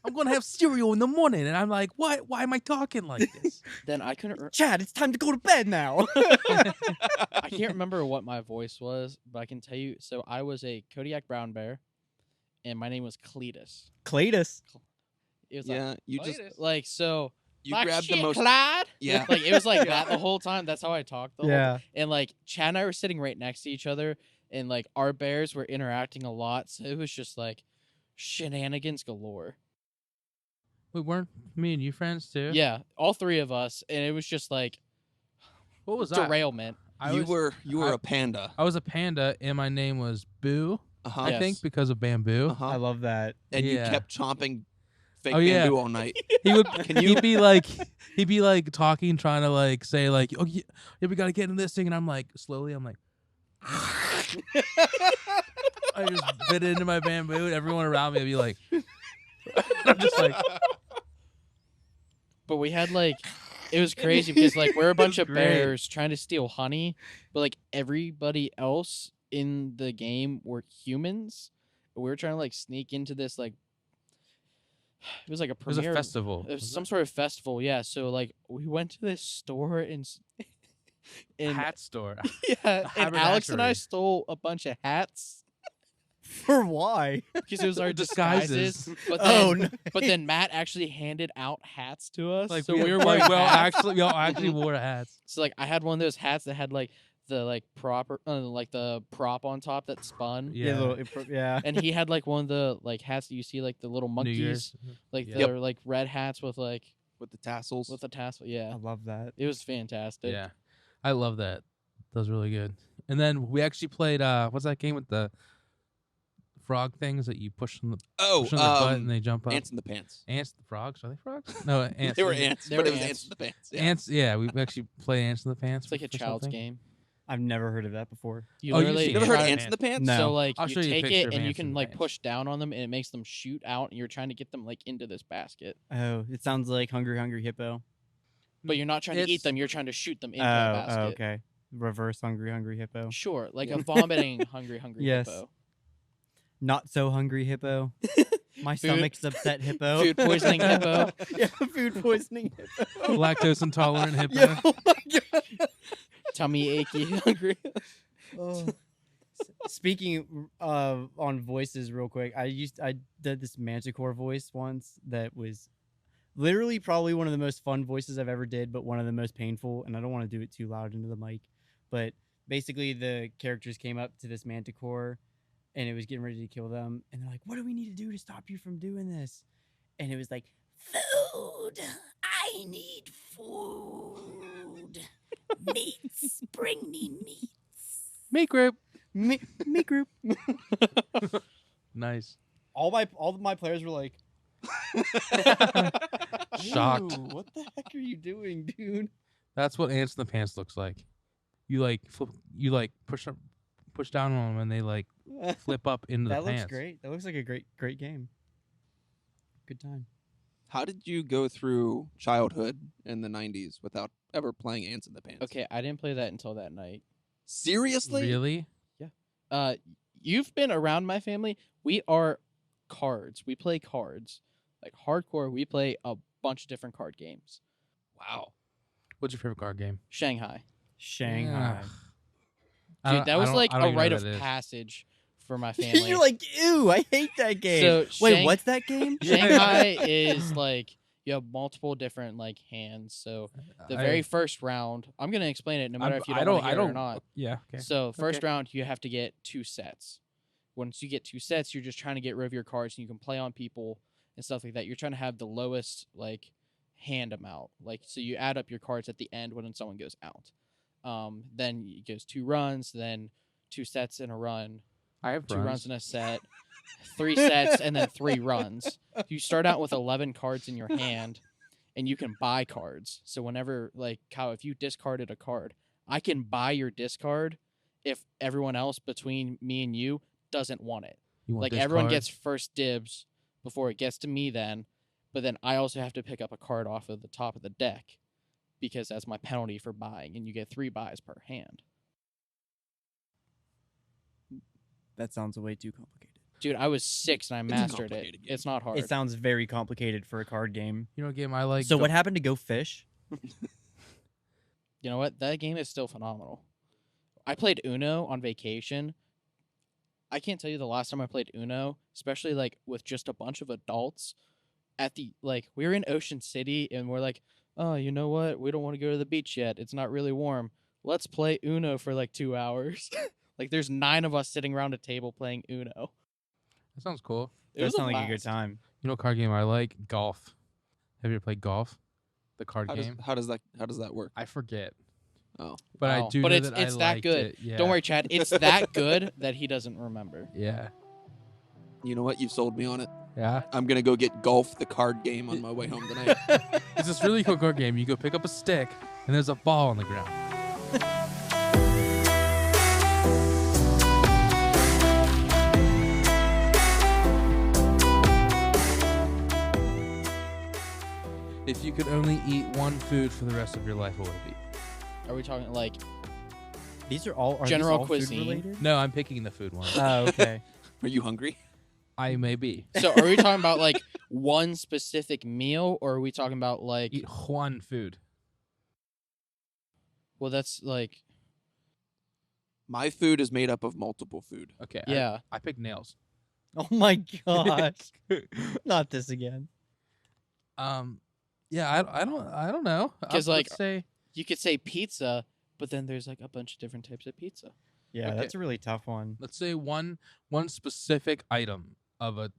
S2: I'm going to have cereal in the morning. And I'm like, what? Why am I talking like this?
S3: Then I couldn't.
S1: Chad, it's time to go to bed now.
S3: I can't remember what my voice was, but I can tell you. So I was a Kodiak brown bear, and my name was Cletus.
S1: Cletus.
S3: It was
S4: Yeah, you just
S3: like so.
S4: you
S3: "Like
S4: grabbed the
S3: shit,
S4: most.
S3: Clyde."
S4: Yeah.
S3: Like it was like
S4: Yeah.
S3: that the whole time. That's how I talked. The whole
S1: Yeah.
S3: And like Chad and I were sitting right next to each other, and like our bears were interacting a lot, so it was just like shenanigans galore.
S2: We weren't me and you friends too?
S3: Yeah, all three of us, and it was just like
S2: What was that?
S3: derailment.
S4: You were a panda.
S2: I was a panda, and my name was Boo,
S4: Uh-huh.
S2: I
S3: Yes.
S2: think, because of bamboo.
S4: Uh-huh.
S1: I love that.
S4: And
S2: Yeah.
S4: you kept chomping fake
S2: Oh, yeah.
S4: bamboo all night.
S2: He would.
S4: Can you-
S2: He'd be like talking, trying to like say like, oh yeah, we gotta get into this thing, and I'm like slowly, I'm like, I just bit into my bamboo, and everyone around me would be like, I'm just like,
S3: But we had like it was crazy because like we're a bunch
S2: It
S3: of
S2: was great.
S3: bears trying to steal honey, but like everybody else in the game were humans. We were trying to like sneak into this like it was like a
S2: it was a
S3: premiere.
S2: festival.
S3: It was
S2: Was
S3: some sort of festival, yeah. So like we went to this store and
S2: it?
S3: and
S2: Hat store.
S3: yeah, and Alex and I
S2: haberdashery.
S3: stole a bunch of hats
S1: For why?
S3: because it was our
S2: Disguises.
S3: disguises. But then,
S1: Oh, no.
S3: but then Matt actually handed out hats to us.
S2: Like
S3: so
S2: we
S3: we were
S2: like,
S3: wearing
S2: well,
S3: hats.
S2: we all actually wore hats.
S3: So like I had one of those hats that had like the like the prop on top that spun.
S2: Yeah.
S1: Yeah.
S3: And he had like one of the like hats that you see like the little
S2: New
S3: monkeys,
S2: Year's.
S3: like
S2: Yep.
S3: the like red hats with like
S4: With the tassels.
S3: with the tassel. Yeah,
S1: I love that.
S3: it was fantastic.
S2: Yeah, I love that. That was really good. And then we actually played. What's that game with the frog things that you push on the push on their butt and they jump up?
S4: Ants in the pants.
S2: Ants, the frogs? Are they frogs? No, ants.
S4: They were ants,
S3: They
S4: but
S3: were
S4: it was
S3: ants.
S4: ants in the pants. Yeah.
S2: Ants. Yeah, we actually play ants in the pants.
S3: It's like a
S2: for
S3: child's
S2: something.
S3: game.
S1: I've never heard of that before.
S3: You
S2: Oh, you've
S3: literally
S2: seen
S4: You never heard
S2: Ants
S4: of
S2: in
S4: ants in the pants?
S1: No.
S3: So like
S2: I'll
S3: you
S2: show you a
S3: take
S2: picture
S3: it
S2: of
S3: and you
S2: ants in
S3: can
S2: the
S3: like
S2: pants.
S3: push down on them and it makes them shoot out and you're trying to get them like into this basket.
S1: Oh, it sounds like Hungry Hippo.
S3: But you're not trying to eat
S2: It's-
S3: them, you're trying to shoot them into the
S1: Oh,
S3: basket.
S1: okay. reverse hungry hippo.
S3: Sure, like a vomiting hungry
S1: Yes.
S3: hippo.
S1: Not so hungry hippo. My
S3: Food-
S1: stomach's upset hippo.
S3: food poisoning hippo.
S1: Yeah, food poisoning hippo.
S2: Lactose intolerant hippo.
S1: Yeah, oh my god.
S3: Tummy achy hungry.
S1: Oh. Speaking on voices real quick, I did this Manticore voice once that was literally probably one of the most fun voices I've ever did, but one of the most painful, and I don't want to do it too loud into the mic. But basically the characters came up to this Manticore and it was getting ready to kill them, and they're like, "What do we need to do to stop you from doing this?" And it was like, "Food. I need food. Meats. Bring me meats."
S2: Meat group.
S1: Me group.
S2: Nice.
S1: All of my players were like,
S2: Shocked.
S1: "Ew, what the heck are you doing, dude?"
S2: That's what Ants in the Pants looks like. You like flip, you like push down on them and they like flip up into
S1: That
S2: the
S1: looks
S2: pants.
S1: great. That looks like a great game. Good time.
S4: How did you go through childhood in the 90s without ever playing Ants in the Pants?
S3: Okay, I didn't play that until that night.
S4: Seriously?
S2: Really?
S3: You've been around my family. We are cards. We play cards. Like hardcore, we play a bunch of different card games.
S4: Wow.
S2: What's your favorite card game?
S3: Shanghai.
S1: Shanghai.
S3: Dude, that was like
S2: I don't
S3: a
S2: even know
S3: rite
S2: what
S3: of
S2: that is.
S3: passage for my family.
S1: You're like, ew, I hate that game.
S3: So
S1: Wait, what's that game?
S3: Shanghai is like you have multiple different like hands. So the very first round, I'm gonna explain it no matter if you don't want to hear it or not.
S2: Yeah. Okay.
S3: So first round, you have to get 2 sets. Once you get 2 sets, you're just trying to get rid of your cards, and you can play on people and stuff like that. You're trying to have the lowest like hand amount. Like so, you add up your cards at the end when someone goes out. Then it goes 2 runs, then 2 sets in a run,
S2: I have
S3: 2
S2: runs.
S3: runs in a set, 3 sets, and then 3 runs. You start out with 11 cards in your hand, and you can buy cards. So whenever, like, Kyle, if you discarded a card, I can buy your discard if everyone else between me and you doesn't want it.
S2: You want
S3: Like,
S2: this
S3: everyone
S2: card?
S3: gets first dibs before it gets to me then, but then I also have to pick up a card off of the top of the deck because that's my penalty for buying, and you get 3 buys per hand.
S1: That sounds way too complicated.
S3: Dude, I was 6 and I mastered it.
S4: complicated game.
S3: It's not hard.
S1: It sounds very complicated for a card game.
S2: You know what game I like?
S1: So what happened to Go Fish?
S3: You know what? That game is still phenomenal. I played Uno on vacation. I can't tell you the last time I played Uno, especially like with just a bunch of adults at the we were in Ocean City and we're like, "Oh, you know what? We don't want to go to the beach yet. It's not really warm. Let's play Uno for like 2 hours." Like there's 9 of us sitting around a table playing Uno.
S2: That sounds cool.
S3: It
S1: That
S3: was
S1: sounds like a good
S3: blast.
S1: time.
S2: You know what card game I like? Golf. Have you ever played golf? The card game.
S4: How does that work?
S2: I forget.
S4: Oh.
S2: But I
S3: Wow.
S2: do.
S3: But
S2: know
S3: it's
S2: that I
S3: that
S2: liked
S3: good.
S2: it. Yeah.
S3: Don't worry, Chad. It's that good that he doesn't remember.
S2: Yeah.
S4: You know what? You've sold me on it.
S2: Yeah.
S4: I'm going to go get Golf, the card game, on my way home tonight.
S2: It's this really cool card game. You go pick up a stick and there's a ball on the ground. If you could only eat one food for the rest of your life, what would it be?
S3: Are we talking like
S1: These are all
S3: General
S1: these all
S3: cuisine.
S1: Food related?
S2: No, I'm picking the food one.
S1: Oh, okay.
S4: Are you hungry?
S2: I may be.
S3: so are we talking about like one specific meal or are we talking about like
S2: Eat one food.
S3: well that's like
S4: My food is made up of multiple food.
S2: Okay.
S3: yeah.
S2: I picked nails.
S1: Oh my gosh. Not this again.
S2: Yeah, I don't know.
S3: 'Cause,
S2: Let's
S3: like,
S2: say
S3: You could say pizza, but then there's like a bunch of different types of pizza.
S1: Yeah,
S2: Okay.
S1: that's a really tough one.
S2: let's say one specific item of a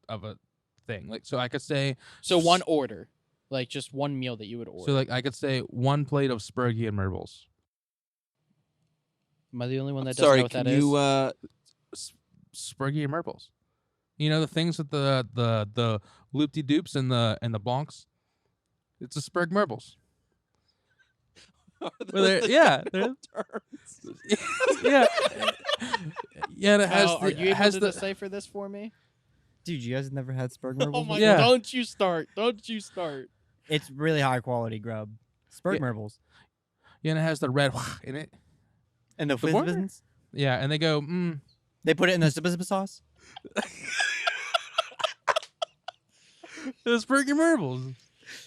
S2: thing. Like so I could say
S3: So one order. Like just one meal that you would order.
S2: so like I could say one plate of spurgy and marbles.
S3: Am I the only one that doesn't
S4: Sorry,
S3: know what
S4: can
S3: that is?
S4: you
S2: Spurgy and marbles. You know the things with the loopty doops and the blancs? It's a spurg marbles. Well, they're
S4: terms?
S2: yeah. Yeah, and it has
S3: Kyle,
S2: the,
S3: are you
S2: it
S3: able
S2: has
S3: to
S2: the,
S3: decipher this for me?
S1: Dude, you guys have never had Spurg marbles
S3: Oh my
S1: before?
S2: Yeah.
S3: don't you start. Don't you start.
S1: It's really high quality grub. Spurg
S2: Yeah.
S1: marbles.
S2: yeah, and it has the red in it.
S1: And the
S2: warmer?
S1: fizz.
S2: Yeah, and they go,
S1: They put it in the zip sauce.
S2: the Spurgy Marbles.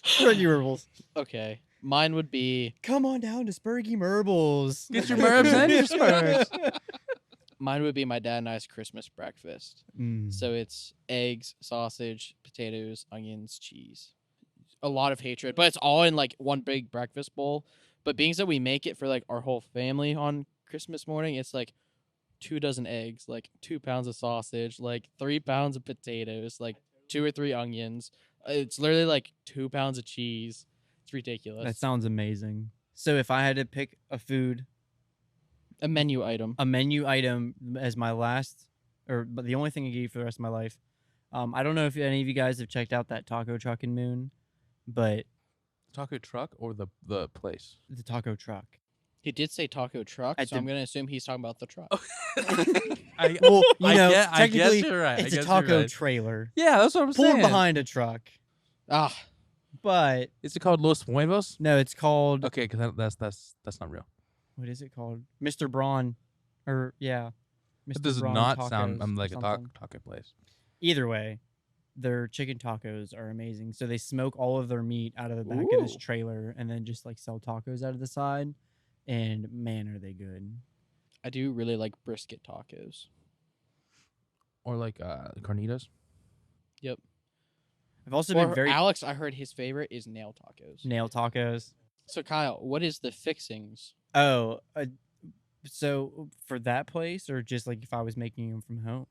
S1: Spurgy Merbles.
S3: Okay, mine would be
S1: Come on down to Spurgy Merbles.
S2: Get your Merbs and your Spurs.
S3: my dad and I's Christmas breakfast. So it's eggs, sausage, potatoes, onions, cheese. A lot of hatred, but it's all in like one big breakfast bowl. But being that we make it for like our whole family on Christmas morning, it's like 2 dozen eggs, like 2 pounds of sausage, like 3 pounds of potatoes, like 2 or 3 onions. It's literally like 2 pounds of cheese. It's ridiculous.
S1: That sounds amazing. So if I had to pick a
S3: menu item.
S1: as my last, but the only thing I eat for the rest of my life, I don't know if any of you guys have checked out that taco truck in Moon, but
S2: Taco truck or the place?
S1: the taco truck.
S3: He did say taco truck, so I'm going to assume he's talking about the truck.
S1: Well, you know,
S2: I guess
S1: technically,
S2: you're right.
S1: it's
S2: I
S1: a
S2: guess
S1: taco
S2: you're right.
S1: trailer
S2: Yeah, that's what I'm
S1: pulled
S2: saying.
S1: behind a truck.
S3: Ah,
S1: But
S2: Is it called Los Nuevos?
S1: no, it's called.
S2: Okay, because that's not real.
S1: What is it called? Mr. Braun, or yeah, Mr.
S2: It does
S1: Braun
S2: not
S1: Tacos
S2: sound
S1: or
S2: like a
S1: something.
S2: taco place.
S1: Either way, their chicken tacos are amazing. So they smoke all of their meat out of the back of this
S3: Ooh.
S1: trailer and then just like sell tacos out of the side. And man, are they good.
S3: I do really like brisket tacos.
S2: Or like carnitas.
S3: Yep.
S1: I've also
S3: Or
S1: been very
S3: Alex, I heard his favorite is nail tacos.
S1: nail tacos.
S3: So Kyle, what is the fixings?
S1: Oh, so for that place or just like if I was making them from home?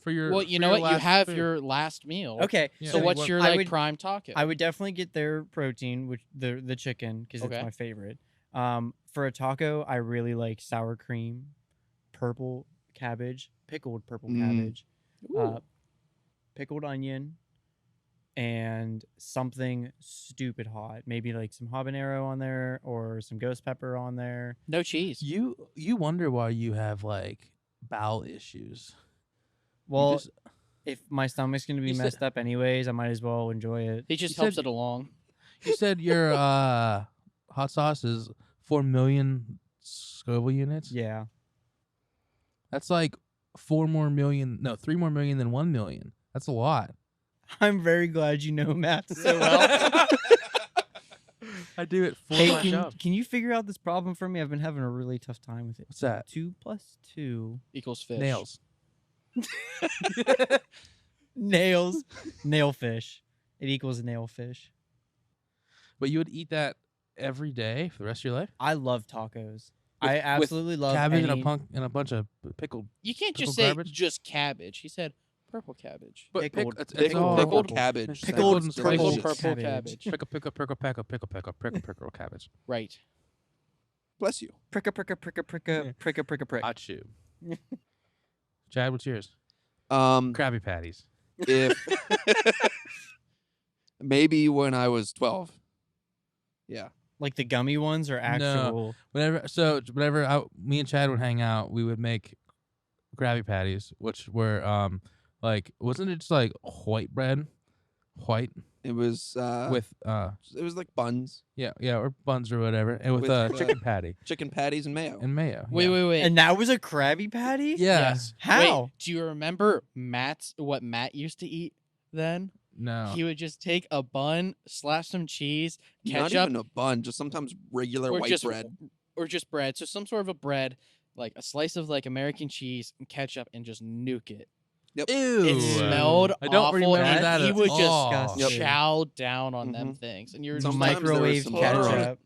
S2: For your
S3: Well, you
S2: for
S3: know
S2: your
S3: what? You
S2: last
S3: have
S2: food.
S3: your last meal.
S1: Okay.
S2: Yeah.
S3: So
S2: Like
S3: what's
S2: what-
S3: your
S1: I
S3: like
S1: would-
S3: prime taco?
S1: I would definitely get their protein, which the chicken, because
S3: Okay.
S1: it's my favorite. For a taco, I really like sour cream, purple cabbage, pickled purple cabbage,
S3: Ooh.
S1: pickled onion, and something stupid hot. Maybe like some habanero on there or some ghost pepper on there.
S3: No cheese.
S2: You wonder why you have like bowel issues. You
S1: Well,
S2: just-
S1: if my stomach's gonna be
S2: You said-
S1: messed up anyways, I might as well enjoy it.
S3: He just
S2: You
S3: helps
S2: said-
S3: it along.
S2: you said your hot sauce is 4 million Scoville units.
S1: Yeah.
S2: That's like 3 more million than 1 million. That's a lot.
S1: I'm very glad you know math so well.
S2: I do it for
S1: Hey,
S2: my job.
S1: can you figure out this problem for me? I've been having a really tough time with it.
S2: What's that?
S1: 2 + 2
S3: Equals fish.
S2: Nails.
S1: nails, nail fish. It equals a nail fish.
S2: But you would eat that every day for the rest of your life?
S1: I love tacos. I
S2: With
S1: absolutely love
S2: Cabbage
S1: any,
S2: and a bunch of pickled.
S3: You can't just
S2: Pickled
S3: say
S2: garbage?
S3: just cabbage. He said purple cabbage.
S2: But
S1: Pickled-
S2: it's
S4: Pickled,
S2: all
S4: pickled
S1: purple.
S4: cabbage.
S1: Pickled
S4: sounds
S1: purple
S4: delicious.
S3: purple
S1: cabbage.
S3: cabbage.
S2: Pickle cabbage.
S3: Right.
S4: Bless you.
S1: pricka pricka pricka pricka pricka pricka prick.
S2: Hot shoe. Chad, what's yours? Krabby Patties.
S4: If maybe when I was 12. Yeah.
S1: Like the gummy ones or actual?
S2: Whenever me and Chad would hang out, we would make Krabby Patties, which were like, wasn't it just like white bread, white
S4: It was
S2: with
S4: it was like buns,
S2: or buns or whatever, and with
S4: With,
S2: chicken patty
S4: chicken patties and mayo.
S2: and mayo.
S3: Wait.
S1: And that was a Krabby Patty?
S2: Yeah.
S3: Yes.
S1: How?
S3: Wait, do you remember what Matt used to eat then?
S2: No.
S3: He would just take a bun, slash some cheese,
S4: Not
S3: ketchup,
S4: even a bun, just sometimes regular
S3: or
S4: white
S3: just
S4: bread.
S3: or just bread. So some sort of a bread, like a slice of like American cheese and ketchup, and just nuke it.
S2: Ew.
S3: It smelled
S2: I don't
S3: awful,
S2: remember
S3: and
S2: that
S3: he
S2: at
S3: would
S2: all.
S3: just
S1: Yep.
S3: chow down on them things. And you're
S4: Sometimes
S3: just
S4: there was
S1: Microwave
S4: some butter on it.
S1: ketchup.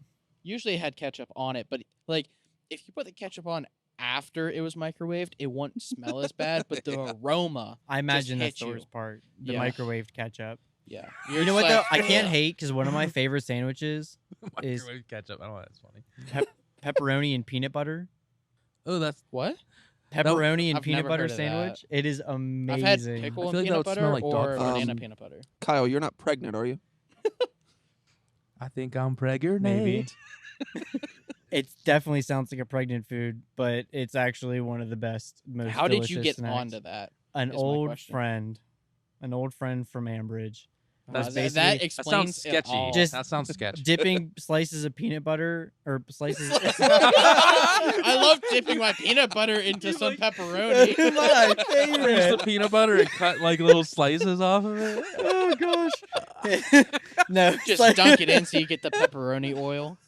S3: usually it had ketchup on it, but like if you put the ketchup on after it was microwaved, it wouldn't smell as bad, but the
S4: Yeah.
S3: aroma,
S1: I imagine that's
S3: hit
S1: the
S3: you.
S1: worst part. The
S3: Yeah.
S1: microwaved ketchup.
S3: yeah.
S1: You know what though? I can't hate because one of my favorite sandwiches is
S2: Microwave ketchup. I don't know. That's funny.
S1: pepperoni and peanut butter.
S2: Oh, that's
S3: What?
S1: Pepperoni and
S3: I've
S1: peanut
S3: never
S1: butter
S3: heard of that.
S1: sandwich. It is amazing.
S3: I've had pickle
S2: I
S3: and
S2: feel like that
S3: peanut
S2: would
S3: butter
S2: smell like dog
S3: or
S4: food.
S3: banana peanut butter.
S4: Kyle, you're not pregnant, are you?
S2: I think I'm pregnant.
S1: Maybe. It definitely sounds like a pregnant food, but it's actually one of the best, most.
S3: How did you
S1: delicious
S3: get
S1: snacks.
S3: onto that?
S1: An
S3: is my
S1: old
S3: question.
S1: friend, from Ambridge,
S2: That's
S3: that
S1: basically-
S2: That
S3: explains
S2: sounds
S3: it
S2: sketchy.
S3: all.
S1: Just
S2: That sounds sketchy.
S1: dipping slices of peanut butter or slices.
S3: I love dipping my peanut butter into some pepperoni.
S1: My
S2: Freeze the
S1: favorite.
S2: peanut butter and cut like little slices off of it.
S1: Oh gosh. No,
S3: Just dunk it in so you get the pepperoni oil.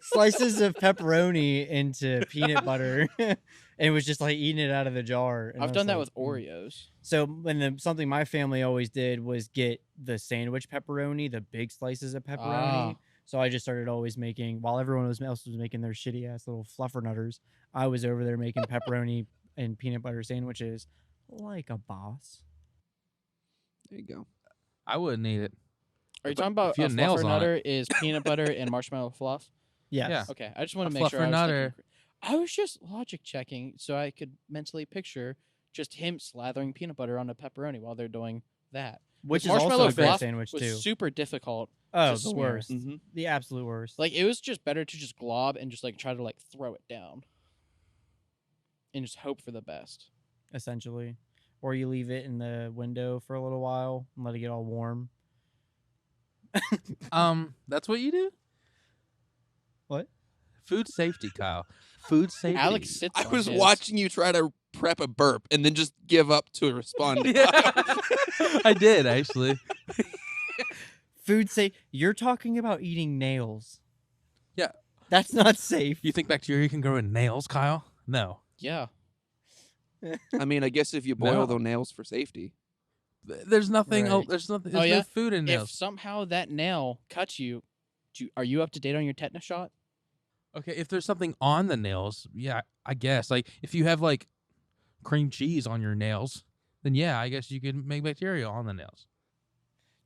S1: slices of pepperoni into peanut butter, and it was just like eating it out of the jar. And I
S3: I've
S1: was
S3: done that
S1: like,
S3: with Oreos.
S1: So something my family always did was get the sandwich pepperoni, the big slices of pepperoni.
S3: Ah.
S1: So I just started always making, while everyone else was making their shitty ass little fluffernutters, I was over there making pepperoni and peanut butter sandwiches like a boss.
S4: There you go.
S2: I wouldn't eat it.
S3: Are you talking about
S2: if you
S3: a
S2: had nails on
S3: fluffernutter is peanut butter and marshmallow fluff?
S1: Yes.
S2: Yeah.
S3: Okay, I just want
S2: A
S3: to make sure I was
S2: fluffernutter.
S3: I was just logic checking so I could mentally picture just him slathering peanut butter on a pepperoni while they're doing that.
S1: Which is
S3: Marshmallow
S1: also a great
S3: fluff
S1: sandwich
S3: was
S1: too.
S3: super difficult.
S1: Oh,
S3: to
S1: the
S3: smear.
S1: worst.
S4: Mm-hmm.
S1: The absolute worst.
S3: Like it was just better to just glob and just like try to like throw it down. And just hope for the best.
S1: essentially. Or you leave it in the window for a little while and let it get all warm.
S2: That's what you do?
S1: What?
S2: Food safety, Kyle. Food safety.
S3: Alex sits
S4: I
S3: on
S4: was
S3: his.
S4: watching you try to prep a burp and then just give up to respond.
S2: Yeah. I did, actually.
S1: Food safe. You're talking about eating nails.
S2: Yeah.
S1: That's not safe.
S2: You think bacteria can grow in nails, Kyle? No.
S3: Yeah.
S4: I mean, I guess if you boil
S2: No.
S4: the nails for safety.
S2: There's nothing.
S1: Right.
S2: Oh, there's nothing.
S3: Oh,
S2: There's
S3: yeah?
S2: no food in
S3: If
S2: nails.
S3: somehow that nail cuts you, are you up to date on your tetanus shot?
S2: Okay, if there's something on the nails, yeah, I guess. Like if you have like cream cheese on your nails, then yeah, I guess you could make bacteria on the nails.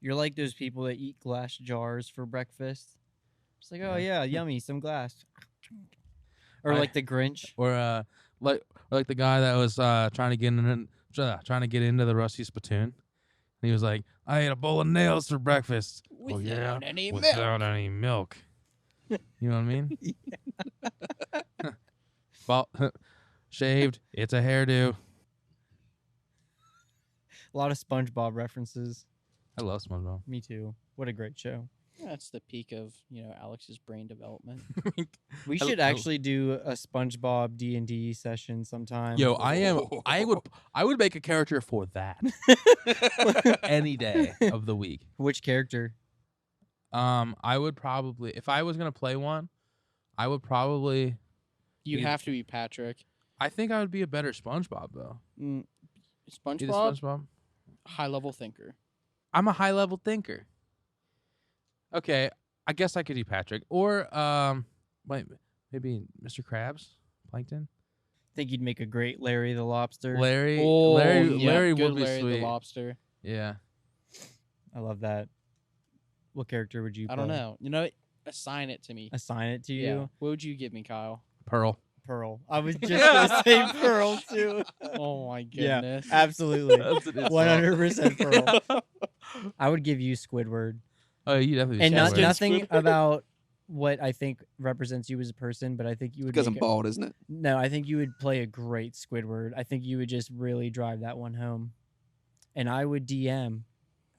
S1: You're like those people that eat glass jars for breakfast. It's like, oh
S2: Yeah.
S1: yeah, yummy, some glass. Or
S2: I-
S1: like the Grinch.
S2: Or like the guy that was trying to get into the Rusty Spittoon. And he was like, I ate a bowl of nails for breakfast. Oh, yeah?
S3: Without any milk.
S2: Without any milk. You know what I mean? Well, shaved. It's a hairdo.
S1: A lot of SpongeBob references.
S2: I love SpongeBob.
S1: Me too. What a great show.
S3: That's the peak of Alex's brain development.
S1: We
S2: I-
S1: should
S2: I-
S1: actually do a SpongeBob D&D session sometime.
S2: Yo, I would make a character for that any day of the week.
S1: Which character?
S2: I would probably, if I was gonna play one, I would probably.
S3: You
S2: Either-
S3: have to be Patrick.
S2: I think I would be a better SpongeBob though.
S3: Mm,
S2: Either
S3: SpongeBob,
S2: SpongeBob.
S3: high level thinker.
S2: I'm a high level thinker. Okay, I guess I could do Patrick or maybe Mr. Krabs, Plankton.
S1: Think you'd make a great Larry the Lobster.
S2: Larry.
S3: Oh,
S2: Larry.
S3: yeah,
S2: Larry
S3: good
S2: would be
S3: Larry
S2: sweet.
S3: the Lobster.
S2: Yeah.
S1: I love that. What character would you
S3: I
S1: play?
S3: don't know. Assign it to me.
S1: Assign it to you.
S3: Yeah. What would you give me, Kyle?
S2: Pearl.
S1: Pearl. I was just gonna say Pearl too.
S3: Oh my
S1: Yeah,
S3: goodness.
S1: absolutely.
S2: That's an insult.
S1: 100% Pearl. I would give you Squidward.
S2: Oh, you definitely.
S1: And
S2: Squidward.
S1: nothing about what I think represents you as a person, but I think you would
S4: Because I'm
S1: make
S4: bald, isn't it?
S1: No, I think you would play a great Squidward. I think you would just really drive that one home. And I would DM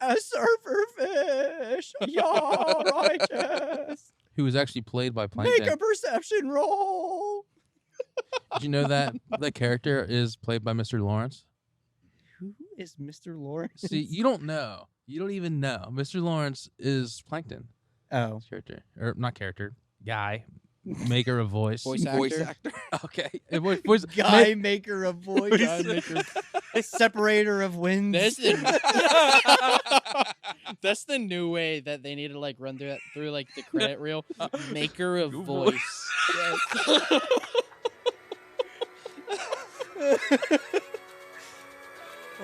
S1: a surfer fish. Y'all righteous.
S2: Who was actually played by Plankton.
S1: Make a perception roll.
S2: Did you know that that character is played by Mr. Lawrence?
S1: Who is Mr. Lawrence?
S2: See, you don't know. You don't even know. Mr. Lawrence is Plankton.
S1: Oh.
S2: Character. Or not character. Guy. Maker of voice.
S3: Voice
S4: Voice
S3: actor.
S4: actor.
S2: Okay. Voice,
S1: Guy maker of voice.
S3: Guy maker.
S1: Separator of winds.
S3: That's the new way that they need to like run through like the credit reel. Maker of
S2: New
S3: voice.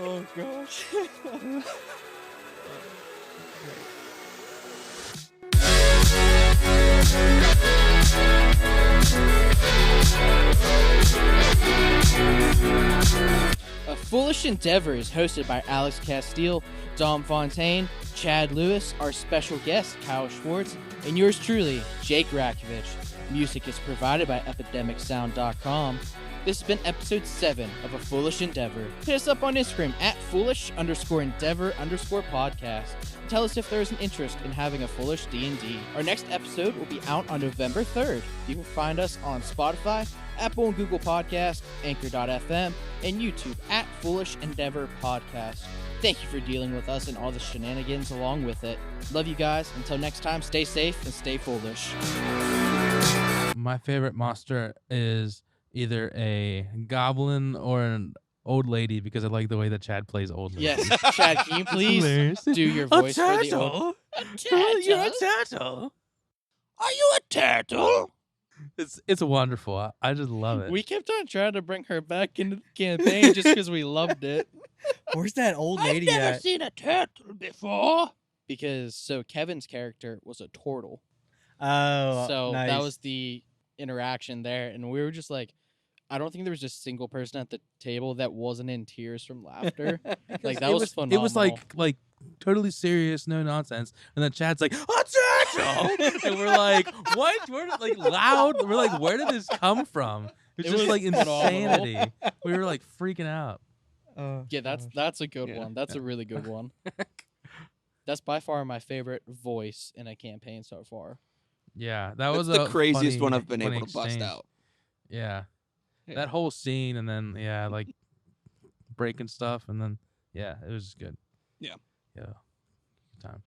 S1: Oh gosh.
S3: A Foolish Endeavor is hosted by Alex Castile, Dom Fontaine, Chad Lewis, our special guest, Kyle Schwartz, and yours truly, Jake Ratkovich. Music is provided by EpidemicSound.com. This has been episode 7 of A Foolish Endeavor. Hit us up on Instagram at foolish_endeavor_podcast. Tell us if there's an interest in having a Foolish D&D. Our next episode will be out on November 3rd. You can find us on Spotify, Apple and Google Podcasts, Anchor.fm, and YouTube at Foolish Endeavor Podcast. Thank you for dealing with us and all the shenanigans along with it. Love you guys. Until next time, stay safe and stay foolish.
S2: My favorite monster is either a goblin or an old lady because I like the way that Chad plays old lady.
S3: Yes, Chad, can you please do your voice for the old...
S2: You're a turtle.
S4: Are you a turtle?
S2: It's wonderful. I just love it.
S3: We kept on trying to bring her back into the campaign just because we loved it.
S1: Where's that old lady
S4: I've never
S1: at?
S4: seen a turtle before.
S3: Because, Kevin's character was a turtle.
S1: Oh,
S3: So
S1: nice.
S3: that was the interaction there. And we were just like, I don't think there was just a single person at the table that wasn't in tears from laughter. Like, that was phenomenal.
S2: It was like totally serious, no nonsense. And then Chad's like, a turtle! And we're like, what? We're like loud. We're like, where did this come from? It's
S3: It
S2: just
S3: was
S2: like
S3: phenomenal.
S2: insanity. We were like freaking out.
S1: Oh,
S3: Yeah, that's a good
S4: Yeah.
S3: one. That's a really good one. That's by far my favorite voice in a campaign so far.
S2: Yeah, that
S4: That's
S2: was
S4: the
S2: a
S4: craziest
S2: funny-
S4: one I've been
S2: funny
S4: able to bust
S2: exchange.
S4: out.
S2: Yeah.
S4: Yeah.
S2: That whole scene and then like breaking stuff and then it was just good.
S4: Yeah.
S2: Yeah. Good time.